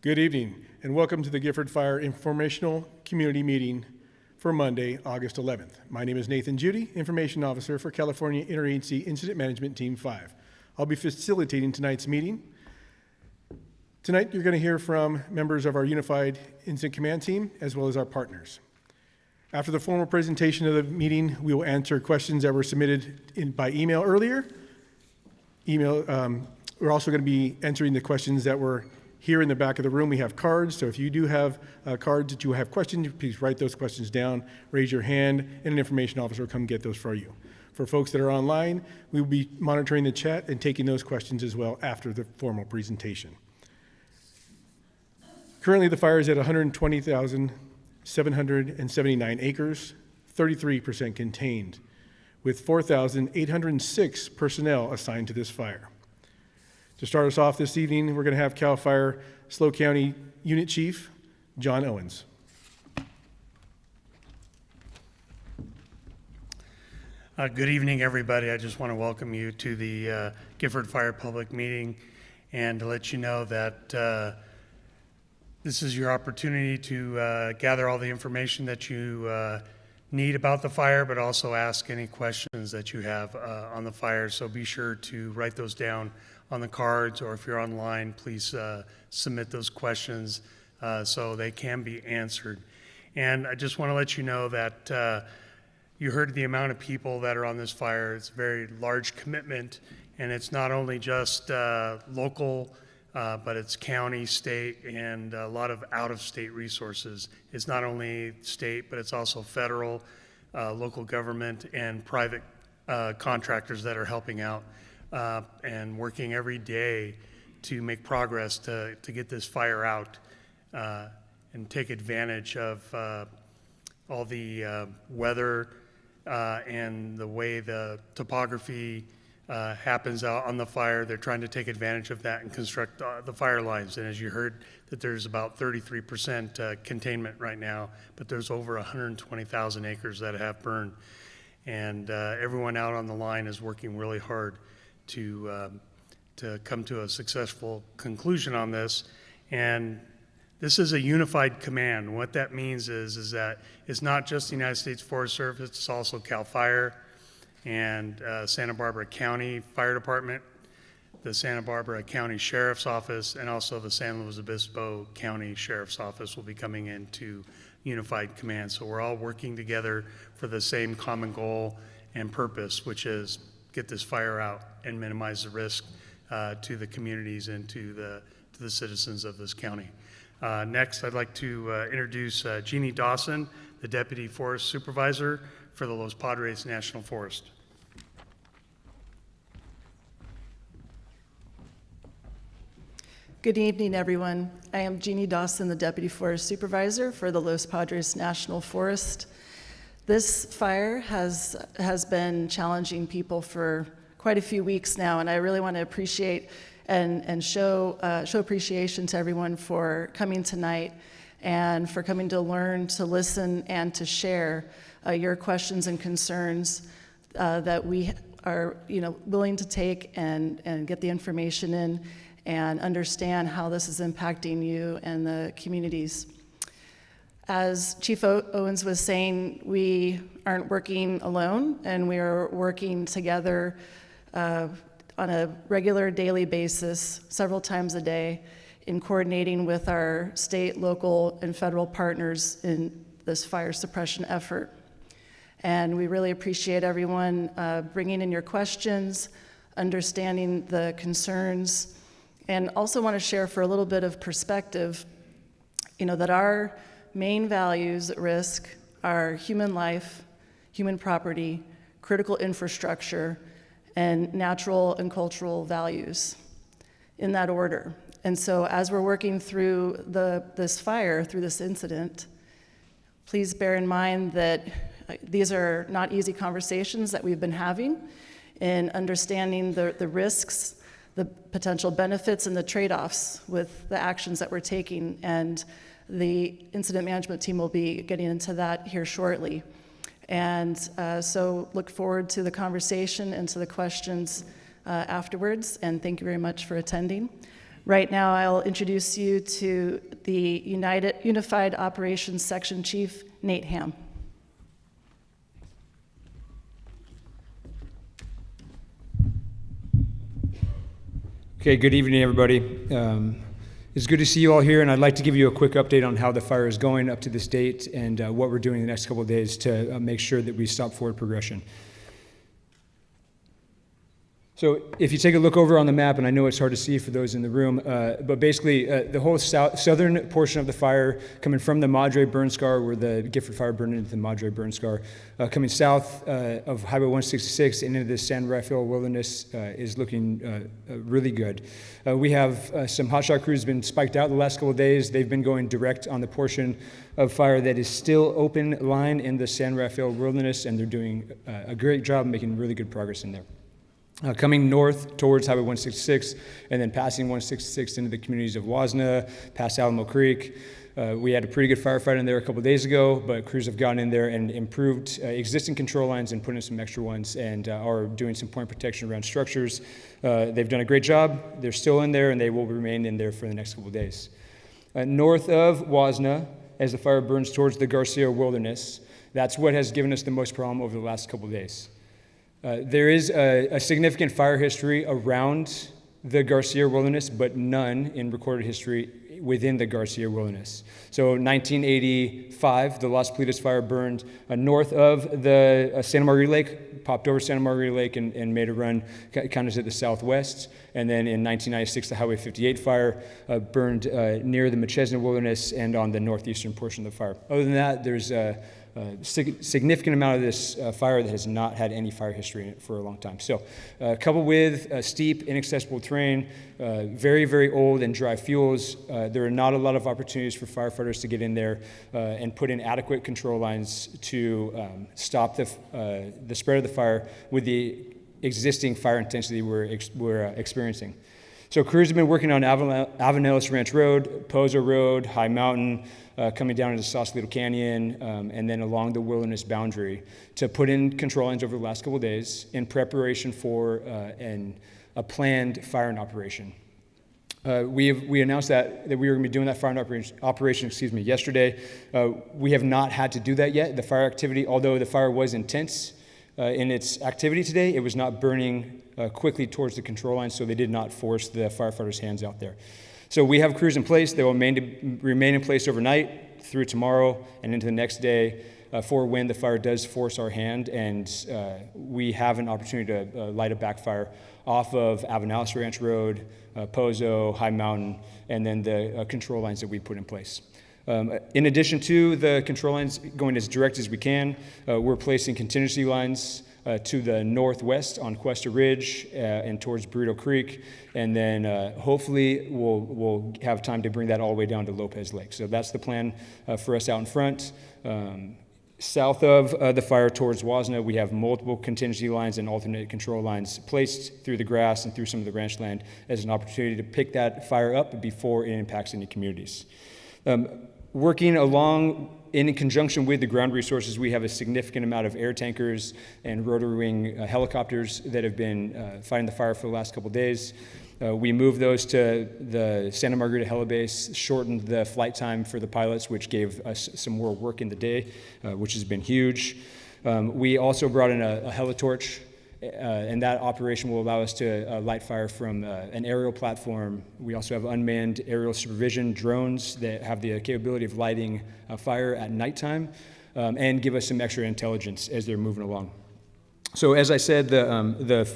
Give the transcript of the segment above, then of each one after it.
Good evening, and welcome to the Gifford Fire Informational Community Meeting for Monday, August 11th. My name is Nathan Judy, Information Officer for California Interagency Incident Management Team 5. I'll be facilitating tonight's meeting. Tonight, you're going to hear from members of our Unified Incident Command Team, as well as our partners. After the formal presentation of the meeting, we will answer questions that were submitted by email earlier. We're also going to be answering the questions that were here in the back of the room. We have cards, so if you do have cards that you have questions, please write those questions down, raise your hand, and an information officer will come get those for you. For folks that are online, we will be monitoring the chat and taking those questions as well after the formal presentation. Currently, the fire is at 120,779 acres, 33% contained, with 4,806 personnel assigned to this fire. To start us off this evening, we're going to have CAL FIRE SLO County Unit Chief, John Owens. Good evening, everybody. I just want to welcome you to the Gifford Fire Public Meeting and to let you know that this is your opportunity to gather all the information that you need about the fire, but also ask any questions that you have on the fire. So be sure to write those down on the cards, or if you're online, please submit those questions so they can be answered. And I just want to let you know that you heard the amount of people that are on this fire. It's a very large commitment, and it's not only just local, but it's county, state, and a lot of out-of-state resources. It's not only state, but it's also federal, local government, and private contractors that are helping out and working every day to make progress to get this fire out and take advantage of all the weather and the way the topography happens out on the fire. They're trying to take advantage of that and construct the fire lines. And as you heard, that there's about 33% containment right now, but there's over 120,000 acres that have burned. And everyone out on the line is working really hard to come to a successful conclusion on this. And this is a unified command. What that means is that it's not just the United States Forest Service, it's also CAL FIRE and Santa Barbara County Fire Department, the Santa Barbara County Sheriff's Office, and also the San Luis Obispo County Sheriff's Office will be coming into unified command. So we're all working together for the same common goal and purpose, which is get this fire out and minimize the risk to the communities and to the citizens of this county. Next, I'd like to introduce Jeannie Dawson, the Deputy Forest Supervisor for the Los Padres National Forest. Good evening, everyone. I am Jeannie Dawson, the Deputy Forest Supervisor for the Los Padres National Forest. This fire has been challenging people for quite a few weeks now, and I really want to appreciate and show appreciation to everyone for coming tonight and for coming to learn, to listen, and to share your questions and concerns that we are willing to take and get the information in and understand how this is impacting you and the communities. As Chief Owens was saying, we aren't working alone, and we are working together on a regular daily basis, several times a day, in coordinating with our state, local, and federal partners in this fire suppression effort. And we really appreciate everyone bringing in your questions, understanding the concerns, and also want to share for a little bit of perspective, that our main values at risk are human life, human property, critical infrastructure, and natural and cultural values, in that order. And so as we're working through this fire, through this incident, please bear in mind that these are not easy conversations that we've been having in understanding the risks, the potential benefits, and the trade-offs with the actions that we're taking. And the incident management team will be getting into that here shortly. And so look forward to the conversation and to the questions afterwards, and thank you very much for attending. Right now, I'll introduce you to the Unified Operations Section Chief, Nate Ham. Okay, good evening, everybody. It's good to see you all here, and I'd like to give you a quick update on how the fire is going up to this date and what we're doing the next couple of days to make sure that we stop forward progression. So if you take a look over on the map, and I know it's hard to see for those in the room, but basically the whole southern portion of the fire coming from the Madre burn scar, where the Gifford fire burned into the Madre burn scar, coming south of Highway 166 and into the San Rafael Wilderness is looking really good. We have some hotshot crews been spiked out the last couple of days. They've been going direct on the portion of fire that is still open line in the San Rafael Wilderness, and they're doing a great job making really good progress in there. Coming north towards Highway 166 and then passing 166 into the communities of Wasna, past Alamo Creek. We had a pretty good firefight in there a couple of days ago, but crews have gone in there and improved existing control lines and put in some extra ones and are doing some point protection around structures. They've done a great job. They're still in there, and they will remain in there for the next couple of days. North of Wasna, as the fire burns towards the Garcia Wilderness, that's what has given us the most problem over the last couple of days. There is a significant fire history around the Garcia Wilderness, but none in recorded history within the Garcia Wilderness. So 1985, the Las Palitas fire burned north of the Santa Margarita Lake, popped over Santa Margarita Lake and made a run kind of to the southwest. And then in 1996, the Highway 58 fire burned near the Machesna Wilderness and on the northeastern portion of the fire. Other than that, there's a significant amount of this fire that has not had any fire history in it for a long time. So coupled with steep, inaccessible terrain, very, very old and dry fuels, there are not a lot of opportunities for firefighters to get in there and put in adequate control lines to stop the spread of the fire with the existing fire intensity we're experiencing. So crews have been working on Avenelis Ranch Road, Pozo Road, High Mountain, coming down into Sausalito Canyon, and then along the wilderness boundary to put in control lines over the last couple of days in preparation for a planned firing operation. We announced that we were going to be doing that firing operation yesterday. We have not had to do that yet. The fire activity, although the fire was intense in its activity today, it was not burning quickly towards the control line, so they did not force the firefighters' hands out there. So we have crews in place. They will remain in place overnight through tomorrow and into the next day for when the fire does force our hand, and we have an opportunity to light a backfire off of Avenelis Ranch Road, Pozo, High Mountain, and then the control lines that we put in place. In addition to the control lines going as direct as we can, we're placing contingency lines to the northwest on Cuesta Ridge and towards Burrito Creek, and then hopefully we'll have time to bring that all the way down to Lopez Lake. So that's the plan for us out in front. South of the fire towards Wasna, we have multiple contingency lines and alternate control lines placed through the grass and through some of the ranch land as an opportunity to pick that fire up before it impacts any communities. Working along in conjunction with the ground resources, we have a significant amount of air tankers and rotary wing helicopters that have been fighting the fire for the last couple of days. We moved those to the Santa Margarita Helibase, shortened the flight time for the pilots, which gave us some more work in the day, which has been huge. We also brought in a helitorch, and that operation will allow us to light fire from an aerial platform. We also have unmanned aerial supervision drones that have the capability of lighting fire at nighttime and give us some extra intelligence as they're moving along. So as I said, the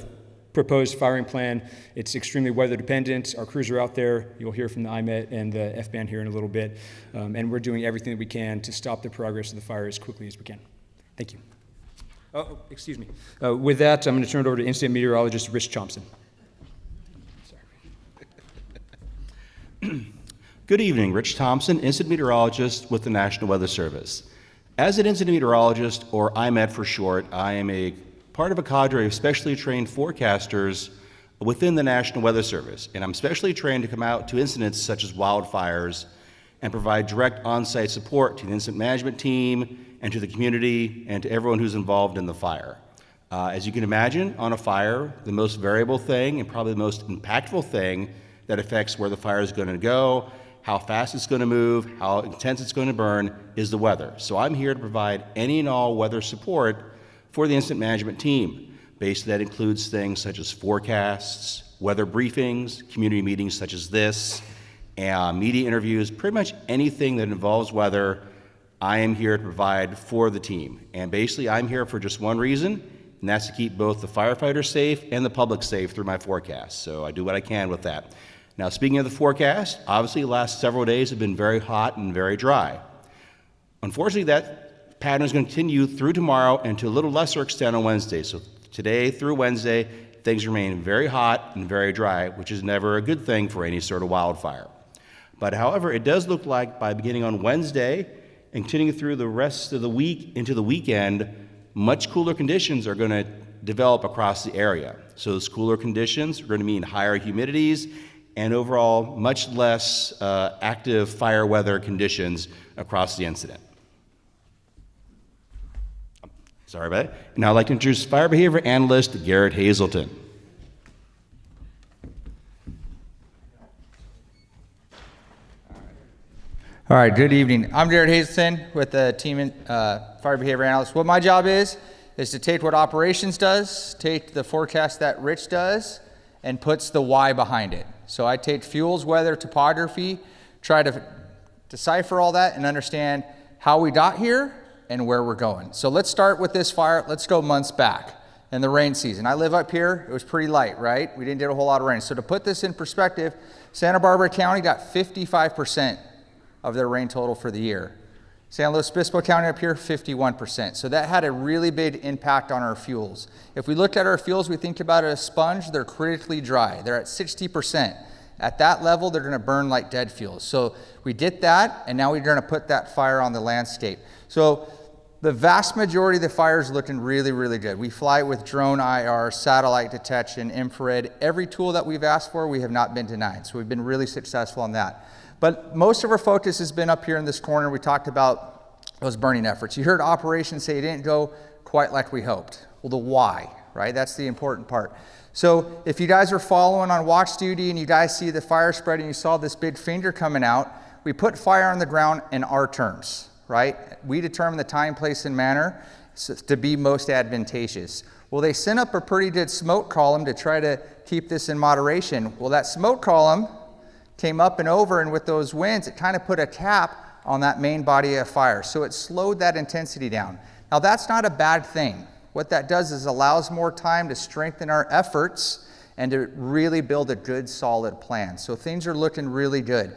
proposed firing plan, it's extremely weather dependent. Our crews are out there. You'll hear from the IMET and the F-band here in a little bit. And we're doing everything that we can to stop the progress of the fire as quickly as we can. Thank you. Oh, excuse me. With that, I'm going to turn it over to Incident Meteorologist Rich Thompson. Good evening, Rich Thompson, Incident Meteorologist with the National Weather Service. As an Incident Meteorologist, or IMET for short, I am a part of a cadre of specially trained forecasters within the National Weather Service, and I'm specially trained to come out to incidents such as wildfires and provide direct on-site support to the incident management team and to the community and to everyone who's involved in the fire. As you can imagine, on a fire, the most variable thing and probably the most impactful thing that affects where the fire is going to go, how fast it's going to move, how intense it's going to burn, is the weather. So I'm here to provide any and all weather support for the incident management team. Basically, that includes things such as forecasts, weather briefings, community meetings such as this, media interviews, pretty much anything that involves weather, I am here to provide for the team. And basically, I'm here for just one reason, and that's to keep both the firefighters safe and the public safe through my forecast. So I do what I can with that. Now, speaking of the forecast, obviously the last several days have been very hot and very dry. Unfortunately, that pattern is going to continue through tomorrow and to a little lesser extent on Wednesday. So today through Wednesday, things remain very hot and very dry, which is never a good thing for any sort of wildfire. But however, it does look like by beginning on Wednesday and continuing through the rest of the week into the weekend, much cooler conditions are going to develop across the area. So those cooler conditions are going to mean higher humidities and overall much less active fire weather conditions across the incident. Sorry about that. Now I'd like to introduce fire behavior analyst Garrett Hazelton. All right, good evening. I'm Jared Hazelton with the team in Fire Behavior Analyst. What my job is to take what operations does, take the forecast that Rich does, and puts the why behind it. So I take fuels, weather, topography, try to decipher all that and understand how we got here and where we're going. So let's start with this fire. Let's go months back in the rain season. I live up here. It was pretty light, right? We didn't get a whole lot of rain. So to put this in perspective, Santa Barbara County got 55% of their rain total for the year. San Luis Obispo County up here, 51%. So that had a really big impact on our fuels. If we look at our fuels, we think about it as a sponge, they're critically dry. They're at 60%. At that level, they're gonna burn like dead fuels. So we did that, and now we're gonna put that fire on the landscape. So the vast majority of the fire is looking really, really good. We fly with drone IR, satellite detection, infrared. Every tool that we've asked for, we have not been denied. So we've been really successful on that. But most of our focus has been up here in this corner. We talked about those burning efforts. You heard operations say it didn't go quite like we hoped. Well, the why, right? That's the important part. So if you guys are following on watch duty and you guys see the fire spreading, you saw this big finger coming out, we put fire on the ground in our terms, right? We determine the time, place, and manner to be most advantageous. Well, they sent up a pretty good smoke column to try to keep this in moderation. Well, that smoke column came up and over, and with those winds, it kind of put a cap on that main body of fire. So it slowed that intensity down. Now that's not a bad thing. What that does is allows more time to strengthen our efforts and to really build a good, solid plan. So things are looking really good.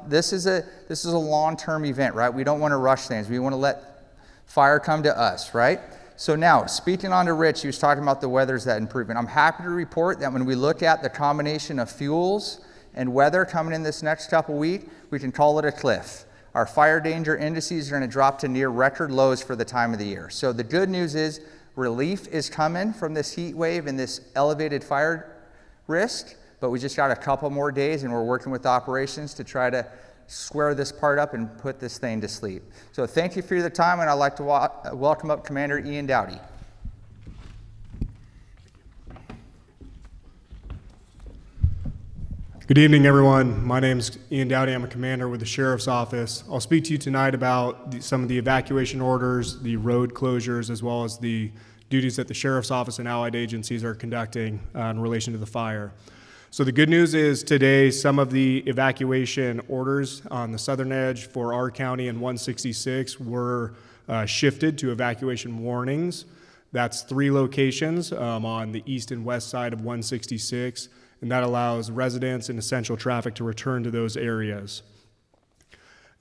This is a long-term event, right? We don't want to rush things. We want to let fire come to us, right? So now, speaking on to Rich, he was talking about the weather's that improvement. I'm happy to report that when we look at the combination of fuels and weather coming in this next couple weeks, we can call it a cliff. Our fire danger indices are going to drop to near record lows for the time of the year. So the good news is relief is coming from this heat wave and this elevated fire risk, but we just got a couple more days and we're working with operations to try to square this part up and put this thing to sleep. So thank you for your time, and I'd like to welcome up Commander Ian Dowdy. Good evening, everyone. My name is Ian Dowdy. I'm a commander with the Sheriff's Office. I'll speak to you tonight about some of the evacuation orders, the road closures, as well as the duties that the Sheriff's Office and allied agencies are conducting in relation to the fire. So the good news is today some of the evacuation orders on the southern edge for our county and 166 were shifted to evacuation warnings. That's 3 locations on the east and west side of 166. And that allows residents and essential traffic to return to those areas.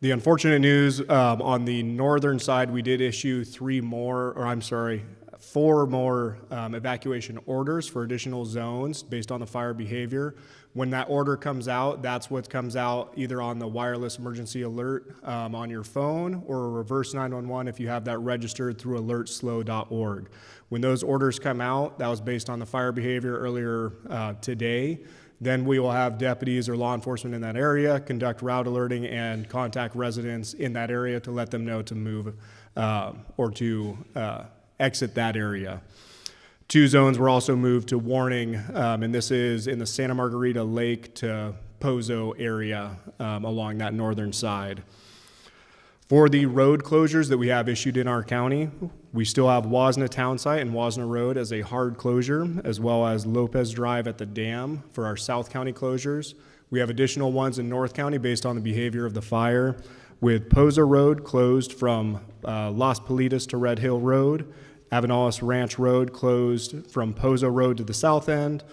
The unfortunate news on the northern side, we did issue 4 more evacuation orders for additional zones based on the fire behavior. When that order comes out, that's what comes out either on the wireless emergency alert on your phone or a reverse 911 if you have that registered through alertslow.org. When those orders come out, that was based on the fire behavior earlier today, then we will have deputies or law enforcement in that area conduct route alerting and contact residents in that area to let them know to move or to exit that area. 2 zones were also moved to warning, and this is in the Santa Margarita Lake to Pozo area along that northern side. For the road closures that we have issued in our county, we still have Wasna Townsite and Wasna Road as a hard closure, as well as Lopez Drive at the dam for our South County closures. We have additional ones in North County based on the behavior of the fire, with Pozo Road closed from Las Politas to Red Hill Road, Avenales Ranch Road closed from Pozo Road to the south end,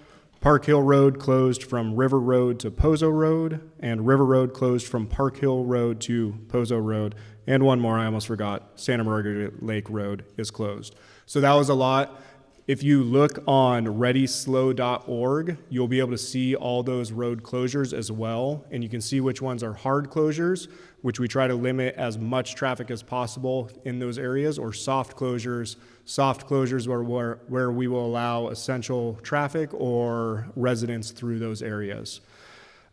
Park Hill Road closed from River Road to Pozo Road, and River Road closed from Park Hill Road to Pozo Road. And one more, I almost forgot, Santa Margarita Lake Road is closed. So that was a lot. If you look on readyslow.org, you'll be able to see all those road closures as well, and you can see which ones are hard closures, which we try to limit as much traffic as possible in those areas, or soft closures where we will allow essential traffic or residents through those areas.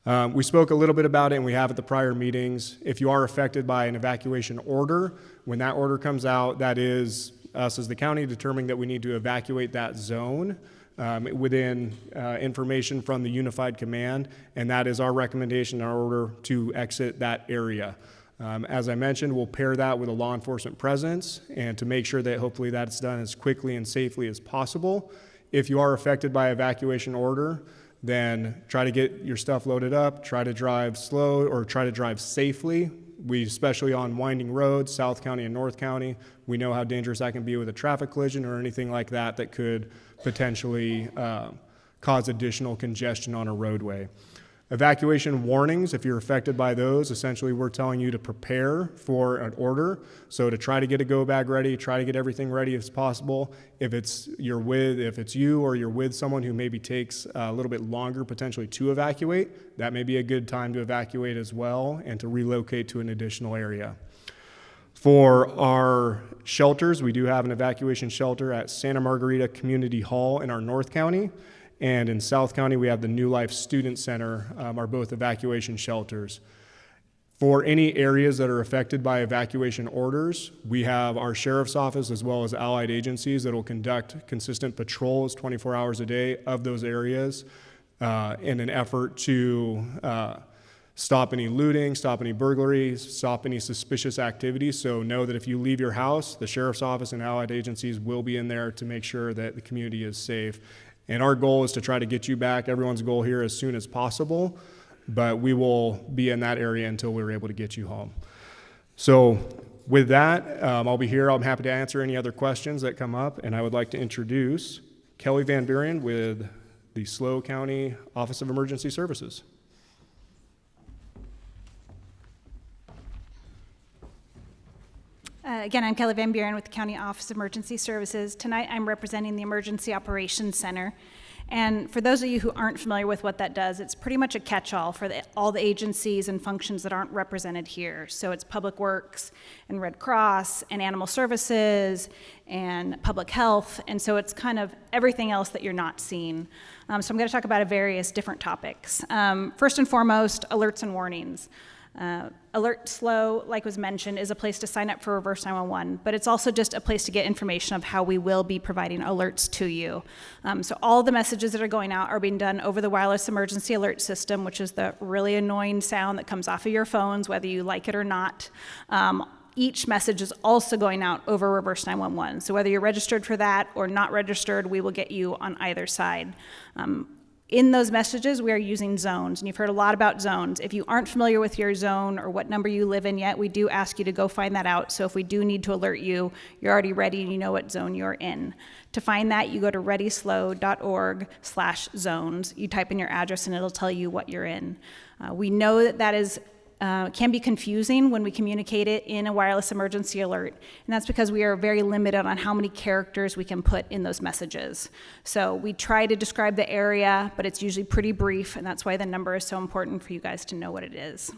We spoke a little bit about it, and we have at the prior meetings. If you are affected by an evacuation order, when that order comes out, that is us as the county determining that we need to evacuate that zone within information from the Unified Command, and that is our recommendation, our order to exit that area. As I mentioned, we'll pair that with a law enforcement presence and to make sure that hopefully that's done as quickly and safely as possible. If you are affected by evacuation order, then try to get your stuff loaded up, try to drive slow or try to drive safely. We, especially on winding roads, South County and North County, we know how dangerous that can be with a traffic collision or anything like that that could potentially cause additional congestion on a roadway. Evacuation warnings, if you're affected by those, essentially we're telling you to prepare for an order. So to try to get a go bag ready, try to get everything ready as possible. If it's you or you're with someone who maybe takes a little bit longer potentially to evacuate, that may be a good time to evacuate as well and to relocate to an additional area. For our shelters, we do have an evacuation shelter at Santa Margarita Community Hall in our North County. And in South County, we have the New Life Student Center, are both evacuation shelters. For any areas that are affected by evacuation orders, we have our sheriff's office as well as allied agencies that will conduct consistent patrols 24 hours a day of those areas in an effort to stop any looting, stop any burglaries, stop any suspicious activities. So know that if you leave your house, the sheriff's office and allied agencies will be in there to make sure that the community is safe. And our goal is to try to get you back, everyone's goal here, as soon as possible, but we will be in that area until we're able to get you home. So with that, I'll be here. I'm happy to answer any other questions that come up, and I would like to introduce Kelly Van Buren with the SLO County Office of Emergency Services. Again, I'm Kelly Van Buren with the County Office of Emergency Services. Tonight, I'm representing the Emergency Operations Center. And for those of you who aren't familiar with what that does, it's pretty much a catch-all for all the agencies and functions that aren't represented here. So it's Public Works and Red Cross and Animal Services and Public Health. And so it's kind of everything else that you're not seeing. So I'm going to talk about various different topics. First and foremost, alerts and warnings. Alert SLO, like was mentioned, is a place to sign up for Reverse 911, but it's also just a place to get information of how we will be providing alerts to you. So all the messages that are going out are being done over the wireless emergency alert system, which is the really annoying sound that comes off of your phones, whether you like it or not. Each message is also going out over Reverse 911. So whether you're registered for that or not registered, we will get you on either side. In those messages, we are using zones, and you've heard a lot about zones. If you aren't familiar with your zone or what number you live in yet, we do ask you to go find that out. So if we do need to alert you, you're already ready and you know what zone you're in. To find that, you go to readyslow.org/zones. You type in your address and it'll tell you what you're in. We know that is can be confusing when we communicate it in a wireless emergency alert, and that's because we are very limited on how many characters we can put in those messages. So we try to describe the area, but it's usually pretty brief, and that's why the number is so important for you guys to know what it is.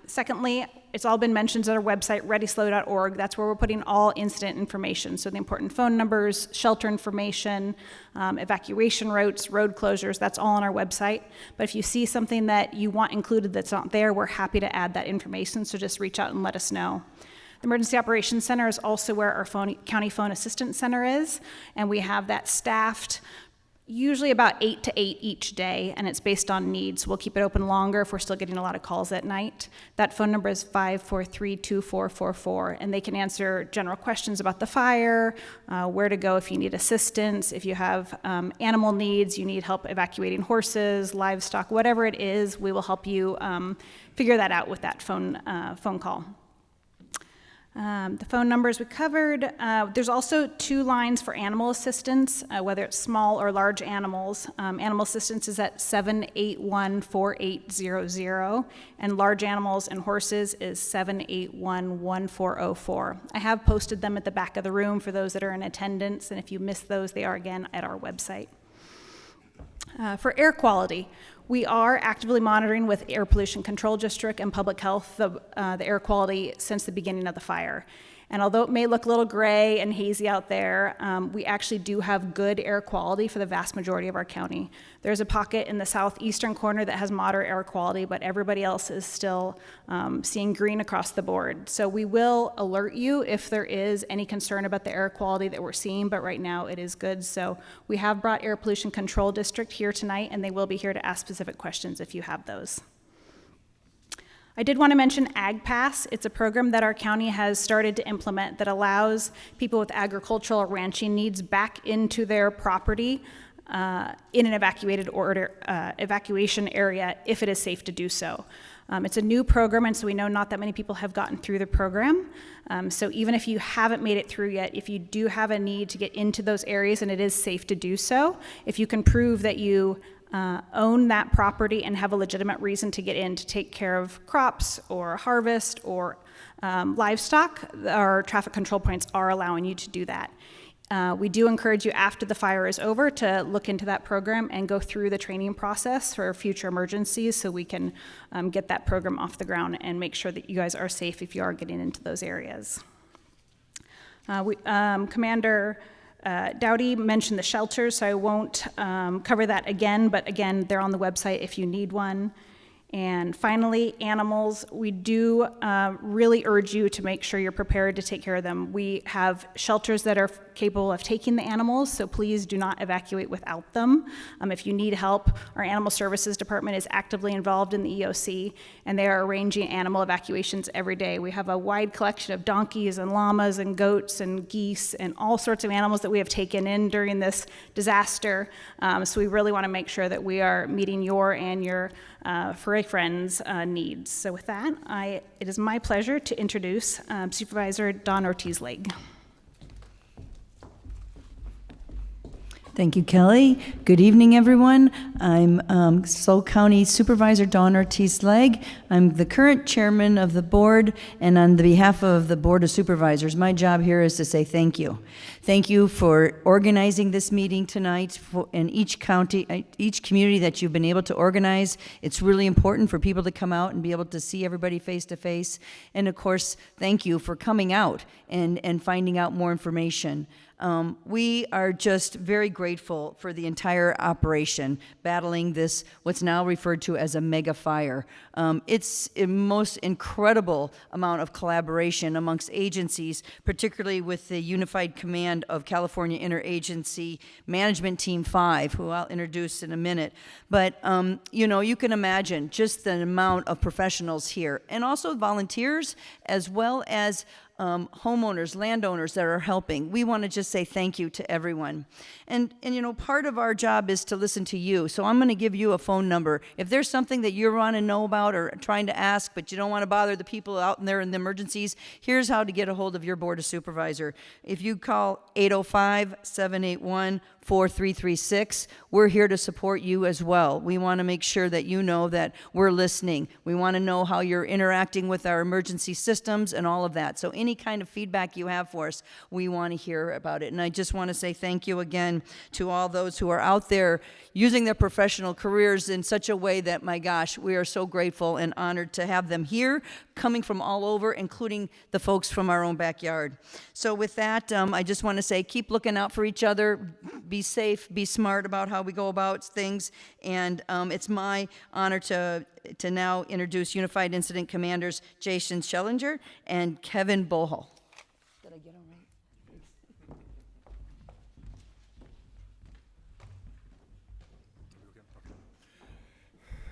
Secondly, it's all been mentioned at our website, readyslow.org. That's where we're putting all incident information. So the important phone numbers, shelter information, evacuation routes, road closures, that's all on our website. But if you see something that you want included that's not there, we're happy to add that information. So just reach out and let us know. The Emergency Operations Center is also where our County Phone Assistance Center is, and we have that staffed usually about 8 to 8 each day, and it's based on needs. We'll keep it open longer if we're still getting a lot of calls at night. That phone number is 543-2444, and they can answer general questions about the fire, where to go if you need assistance, if you have animal needs, you need help evacuating horses, livestock, whatever it is, we will help you figure that out with that phone call. The phone numbers we covered. There's also 2 lines for animal assistance, whether it's small or large animals. Animal assistance is at 781-4800, and large animals and horses is 781-1404. I have posted them at the back of the room for those that are in attendance, and if you missed those, they are again at our website. For air quality, we are actively monitoring with Air Pollution Control District and Public Health the air quality since the beginning of the fire. And although it may look a little gray and hazy out there, we actually do have good air quality for the vast majority of our county. There's a pocket in the southeastern corner that has moderate air quality, but everybody else is still seeing green across the board. So we will alert you if there is any concern about the air quality that we're seeing, but right now it is good. So we have brought Air Pollution Control District here tonight, and they will be here to ask specific questions if you have those. I did want to mention Ag Pass. It's a program that our county has started to implement that allows people with agricultural or ranching needs back into their property in an evacuation area if it is safe to do so. It's a new program, and so we know not that many people have gotten through the program. So even if you haven't made it through yet, if you do have a need to get into those areas and it is safe to do so, if you can prove that you own that property and have a legitimate reason to get in to take care of crops or harvest or livestock, our traffic control points are allowing you to do that. We do encourage you after the fire is over to look into that program and go through the training process for future emergencies so we can get that program off the ground and make sure that you guys are safe if you are getting into those areas. Commander Dowdy mentioned the shelters, so I won't cover that again, but again, they're on the website if you need one. And finally, animals, we do really urge you to make sure you're prepared to take care of them. We have shelters that are capable of taking the animals, so please do not evacuate without them. If you need help, our Animal Services Department is actively involved in the EOC, and they are arranging animal evacuations every day. We have a wide collection of donkeys and llamas and goats and geese and all sorts of animals that we have taken in during this disaster. So we really want to make sure that we are meeting your and your furry friends' needs. So with that, it is my pleasure to introduce Supervisor Don Ortiz-Legg. Thank you, Kelly. Good evening, everyone. I'm Soul County Supervisor Dawn Ortiz-Legg. I'm the current chairman of the board, and on the behalf of the Board of Supervisors, my job here is to say thank you. Thank you for organizing this meeting tonight in each county, each community that you've been able to organize. It's really important for people to come out and be able to see everybody face to face. And of course, thank you for coming out and finding out more information. We are just very grateful for the entire operation, battling this, what's now referred to as a mega fire. It's a most incredible amount of collaboration amongst agencies, particularly with the Unified Command of California Interagency Management Team 5, who I'll introduce in a minute. But, you can imagine just the amount of professionals here, and also volunteers, as well as homeowners, landowners that are helping. We want to just say thank you to everyone. And part of our job is to listen to you. So I'm going to give you a phone number. If there's something that you want to know about or trying to ask, but you don't want to bother the people out there in the emergencies, here's how to get a hold of your Board of Supervisor. If you call 805-781-4336, we're here to support you as well. We want to make sure that you know that we're listening. We want to know how you're interacting with our emergency systems and all of that. So any kind of feedback you have for us, we want to hear about it. And I just want to say thank you again to all those who are out there using their professional careers in such a way that, my gosh, we are so grateful and honored to have them here, coming from all over, including the folks from our own backyard. So with that, I just want to say keep looking out for each other. Be be safe, be smart about how we go about things. And it's my honor to now introduce Unified Incident Commanders Jason Schellinger and Kevin Bohol. Did I get them right?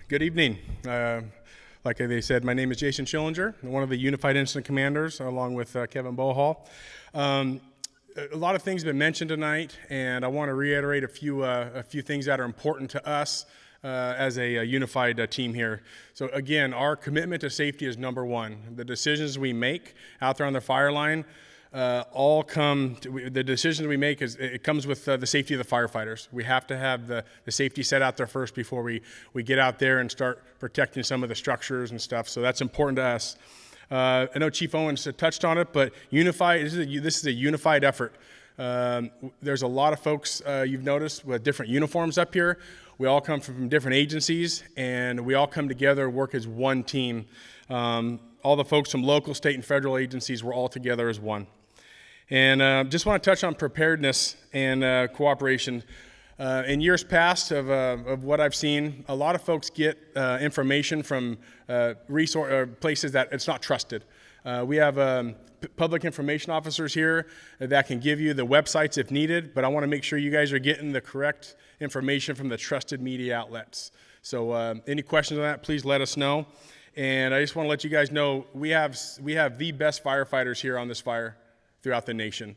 Good evening. Like they said, my name is Jason Schillinger, one of the Unified Incident Commanders, along with Kevin Bohol. A lot of things have been mentioned tonight, and I want to reiterate a few things that are important to us as a unified team here. So again, our commitment to safety is number one. The decisions we make out there on the fire line the decisions we make it comes with the safety of the firefighters. We have to have the safety set out there first before we get out there and start protecting some of the structures and stuff. So that's important to us. I know Chief Owens touched on it, but this is a unified effort. There's a lot of folks you've noticed with different uniforms up here. We all come from different agencies, and we all come together and work as one team. All the folks from local, state, and federal agencies, we're all together as one. And just want to touch on preparedness and cooperation. In years past of what I've seen, a lot of folks get information from places that it's not trusted. We have public information officers here that can give you the websites if needed, but I want to make sure you guys are getting the correct information from the trusted media outlets. So any questions on that, please let us know. And I just want to let you guys know we have the best firefighters here on this fire throughout the nation.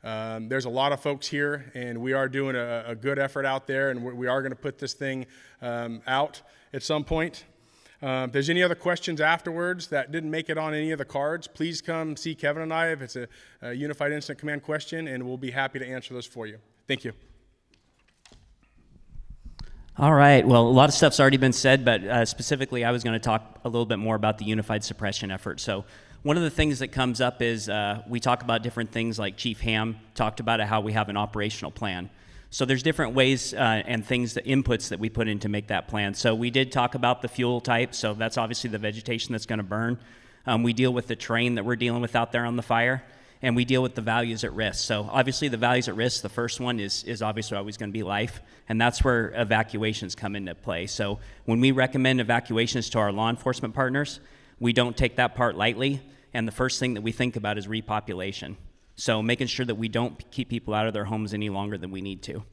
There's a lot of folks here, and we are doing a good effort out there, and we are going to put this thing out at some point. If there's any other questions afterwards that didn't make it on any of the cards, please come see Kevin and I if it's a Unified Incident Command question, and we'll be happy to answer those for you. Thank you. All right, well, a lot of stuff's already been said, but specifically I was going to talk a little bit more about the unified suppression effort. So one of the things that comes up is we talk about different things, like Chief Ham talked about how we have an operational plan. So there's different ways and things, the inputs that we put in to make that plan. So we did talk about the fuel type, so that's obviously the vegetation that's going to burn. We deal with the terrain that we're dealing with out there on the fire, and we deal with the values at risk. So obviously the values at risk, the first one is obviously always going to be life, and that's where evacuations come into play. So when we recommend evacuations to our law enforcement partners, we don't take that part lightly, and the first thing that we think about is repopulation. So making sure that we don't keep people out of their homes any longer than we need to.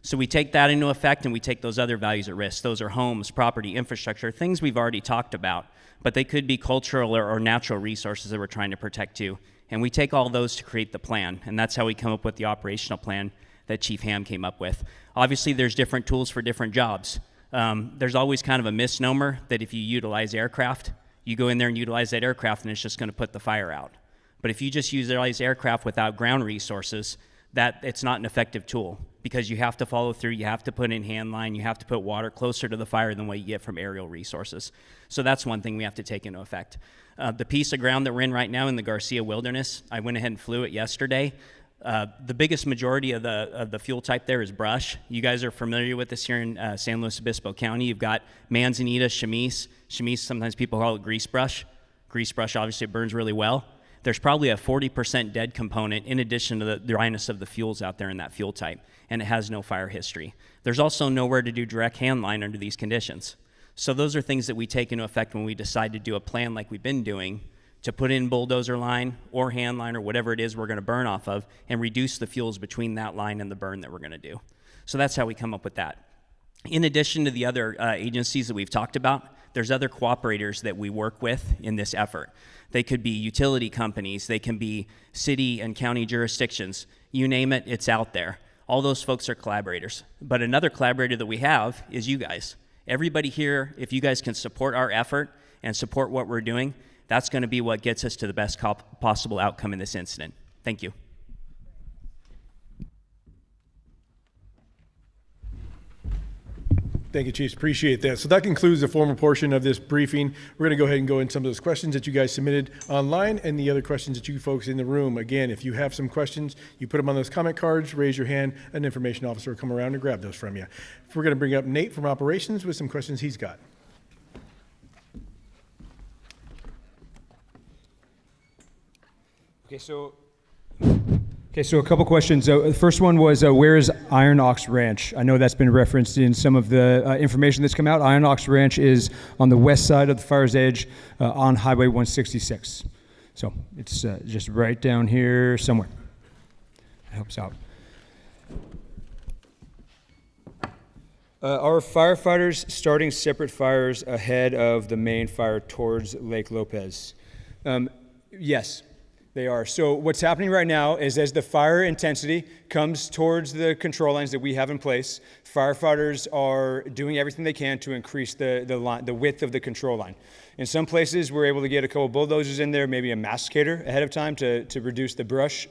So we take that into effect, and we take those other values at risk. Those are homes, property, infrastructure, things we've already talked about, but they could be cultural or natural resources that we're trying to protect too. And we take all those to create the plan, and that's how we come up with the operational plan that Chief Ham came up with. Obviously, there's different tools for different jobs. There's always kind of a misnomer that if you utilize aircraft, you go in there and utilize that aircraft and it's just going to put the fire out. But if you just utilize aircraft without ground resources, that it's not an effective tool, because you have to follow through, you have to put in hand line, you have to put water closer to the fire than what you get from aerial resources. So that's one thing we have to take into effect. The piece of ground that we're in right now in the Garcia Wilderness, I went ahead and flew it yesterday. The biggest majority of the fuel type there is brush. You guys are familiar with this here in San Luis Obispo County. You've got manzanita, chamise. Chamise, sometimes people call it grease brush. Grease brush, obviously, it burns really well. There's probably a 40% dead component in addition to the dryness of the fuels out there in that fuel type, and it has no fire history. There's also nowhere to do direct hand line under these conditions. So those are things that we take into effect when we decide to do a plan like we've been doing, to put in bulldozer line or hand line or whatever it is we're going to burn off of, and reduce the fuels between that line and the burn that we're going to do. So that's how we come up with that. In addition to the other agencies that we've talked about, there's other cooperators that we work with in this effort. They could be utility companies, they can be city and county jurisdictions. You name it, it's out there. All those folks are collaborators. But another collaborator that we have is you guys. Everybody here, if you guys can support our effort and support what we're doing, that's going to be what gets us to the best possible outcome in this incident. Thank you. Thank you, Chiefs. Appreciate that. So that concludes the formal portion of this briefing. We're going to go ahead and go into some of those questions that you guys submitted online and the other questions that you folks in the room. Again, if you have some questions, you put them on those comment cards, raise your hand, an information officer will come around and grab those from you. We're going to bring up Nate from Operations with some questions he's got. Okay, Okay, so a couple questions. The first one was, where is Iron Ox Ranch? I know that's been referenced in some of the information that's come out. Iron Ox Ranch is on the west side of the fire's edge on Highway 166. So it's just right down here somewhere. That helps out. Our firefighters starting separate fires ahead of the main fire towards Lake Lopez. Yes, they are. So what's happening right now is as the fire intensity comes towards the control lines that we have in place, firefighters are doing everything they can to increase the width of the control line. In some places, we're able to get a couple bulldozers in there, maybe a masticator ahead of time to reduce the brush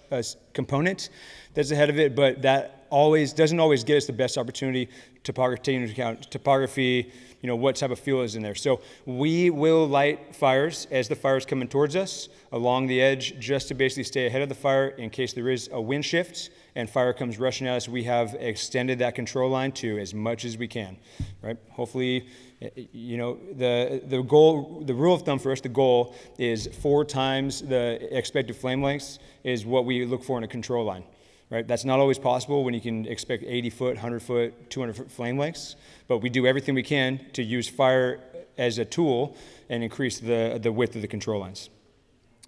component that's ahead of it, but that doesn't always get us the best opportunity, taking into account topography, what type of fuel is in there. So we will light fires as the fire is coming towards us along the edge just to basically stay ahead of the fire in case there is a wind shift and fire comes rushing at us. We have extended that control line to as much as we can, right? Hopefully, the goal, the rule of thumb for us, the goal is 4 times the expected flame lengths is what we look for in a control line. Right? That's not always possible when you can expect 80-foot, 100-foot, 200-foot flame lengths, but we do everything we can to use fire as a tool and increase the width of the control lines.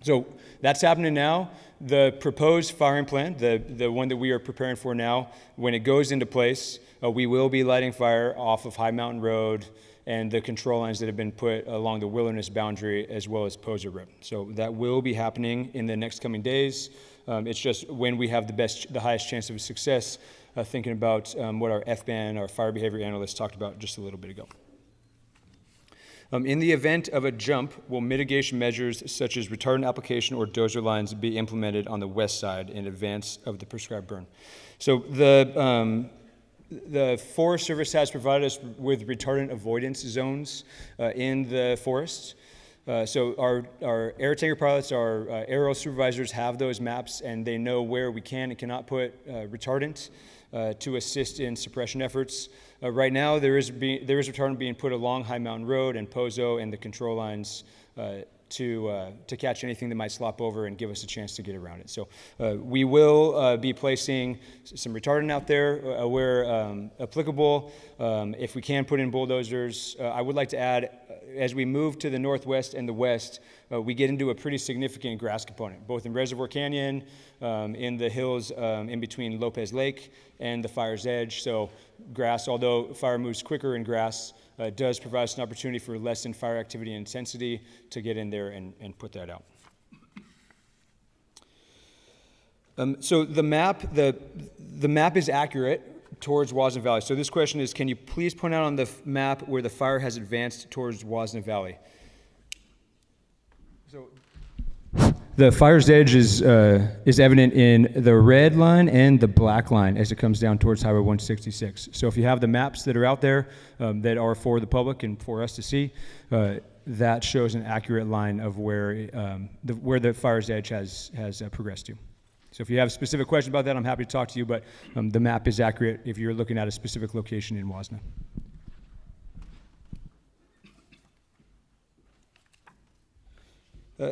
So that's happening now. The proposed firing plan, the one that we are preparing for now, when it goes into place, we will be lighting fire off of High Mountain Road and the control lines that have been put along the wilderness boundary as well as Poser Road. So that will be happening in the next coming days. It's just when we have the highest chance of success, thinking about what our FBAN, our fire behavior analyst, talked about just a little bit ago. In the event of a jump, will mitigation measures such as retardant application or dozer lines be implemented on the west side in advance of the prescribed burn? So the Forest Service has provided us with retardant avoidance zones in the forests. So our air tanker pilots, our aerial supervisors have those maps, and they know where we can and cannot put retardant to assist in suppression efforts. Right now, there is retardant being put along High Mountain Road and Pozo and the control lines to catch anything that might slop over and give us a chance to get around it. So we will be placing some retardant out there where applicable. If we can put in bulldozers, I would like to add, as we move to the northwest and the west, we get into a pretty significant grass component, both in Reservoir Canyon, in the hills in between Lopez Lake and the fire's edge. So grass, although fire moves quicker in grass, does provide us an opportunity for lessened fire activity and intensity to get in there and put that out. So the map is accurate towards Wasna Valley. So this question is, can you please point out on the map where the fire has advanced towards Wasna Valley? So the fire's edge is evident in the red line and the black line as it comes down towards Highway 166. So if you have the maps that are out there that are for the public and for us to see, that shows an accurate line of where the fire's edge has progressed to. So if you have a specific question about that, I'm happy to talk to you, but the map is accurate if you're looking at a specific location in Wasna.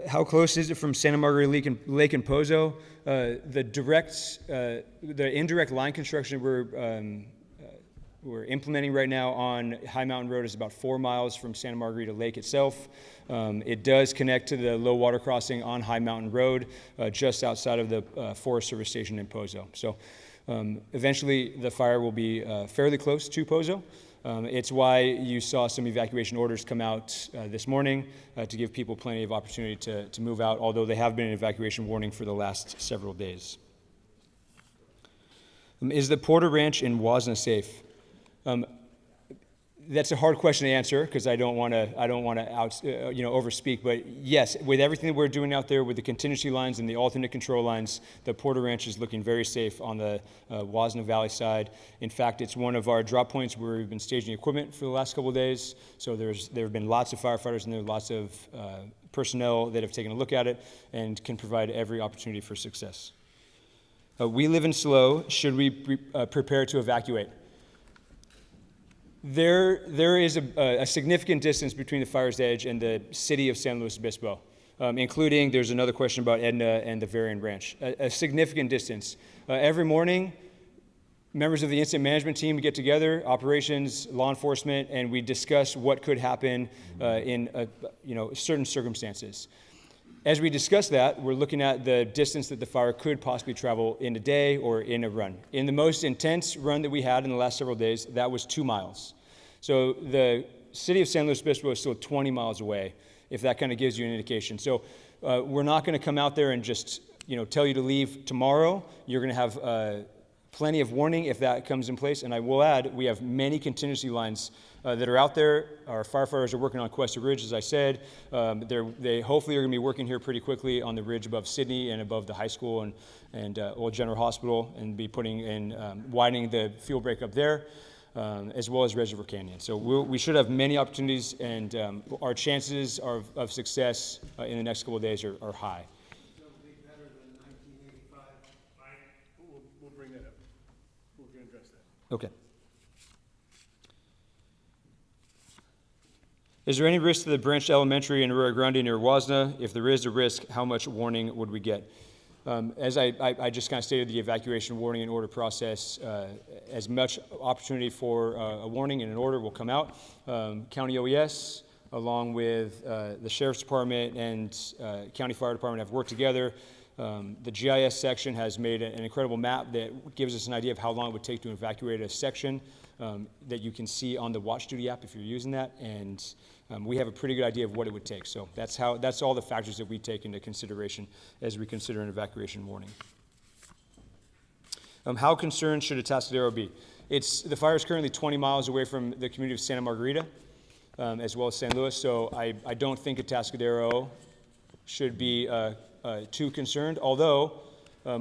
How close is it from Santa Margarita Lake and Pozo? The indirect line construction we're implementing right now on High Mountain Road is about 4 miles from Santa Margarita Lake itself. It does connect to the low water crossing on High Mountain Road, just outside of the Forest Service Station in Pozo. So eventually the fire will be fairly close to Pozo. It's why you saw some evacuation orders come out this morning to give people plenty of opportunity to move out, although they have been in evacuation warning for the last several days. Is the Porter Ranch in Wasna safe? That's a hard question to answer because I don't want to overspeak. But yes, with everything that we're doing out there with the contingency lines and the alternate control lines, the Porter Ranch is looking very safe on the Wasna Valley side. In fact, it's one of our drop points where we've been staging equipment for the last couple of days. So there have been lots of firefighters and there are lots of personnel that have taken a look at it and can provide every opportunity for success. We live in SLO. Should we prepare to evacuate? There is a significant distance between the fire's edge and the city of San Luis Obispo. including there's another question about Edna and the Varian Ranch. A significant distance. Every morning, members of the incident management team get together, operations, law enforcement, and we discuss what could happen in certain circumstances. As we discuss that, we're looking at the distance that the fire could possibly travel in a day or in a run. In the most intense run that we had in the last several days, that was 2 miles. So the city of San Luis Obispo is still 20 miles away, if that kind of gives you an indication. So we're not going to come out there and just tell you to leave tomorrow. You're going to have plenty of warning if that comes in place. And I will add, we have many contingency lines that are out there. Our firefighters are working on Cuesta Ridge, as I said. They hopefully are going to be working here pretty quickly on the ridge above Sydney and above the high school and Old General Hospital, and be putting in, widening the fuel break up there, as well as Reservoir Canyon. So we should have many opportunities, and our chances of success in the next couple of days are high. We'll bring that up. We're going to address that. Okay. Is there any risk to the Branch Elementary in Arroyo Grande near Wasna? If there is a risk, how much warning would we get? As I just kind of stated, the evacuation warning and order process, as much opportunity for a warning and an order will come out. County OES, along with the Sheriff's Department and County Fire Department, have worked together. The GIS section has made an incredible map that gives us an idea of how long it would take to evacuate a section that you can see on the Watch Duty app if you're using that, and we have a pretty good idea of what it would take. So that's all the factors that we take into consideration as we consider an evacuation warning. How concerned should Atascadero be? The fire is currently 20 miles away from the community of Santa Margarita, as well as San Luis, so I don't think Atascadero should be too concerned, although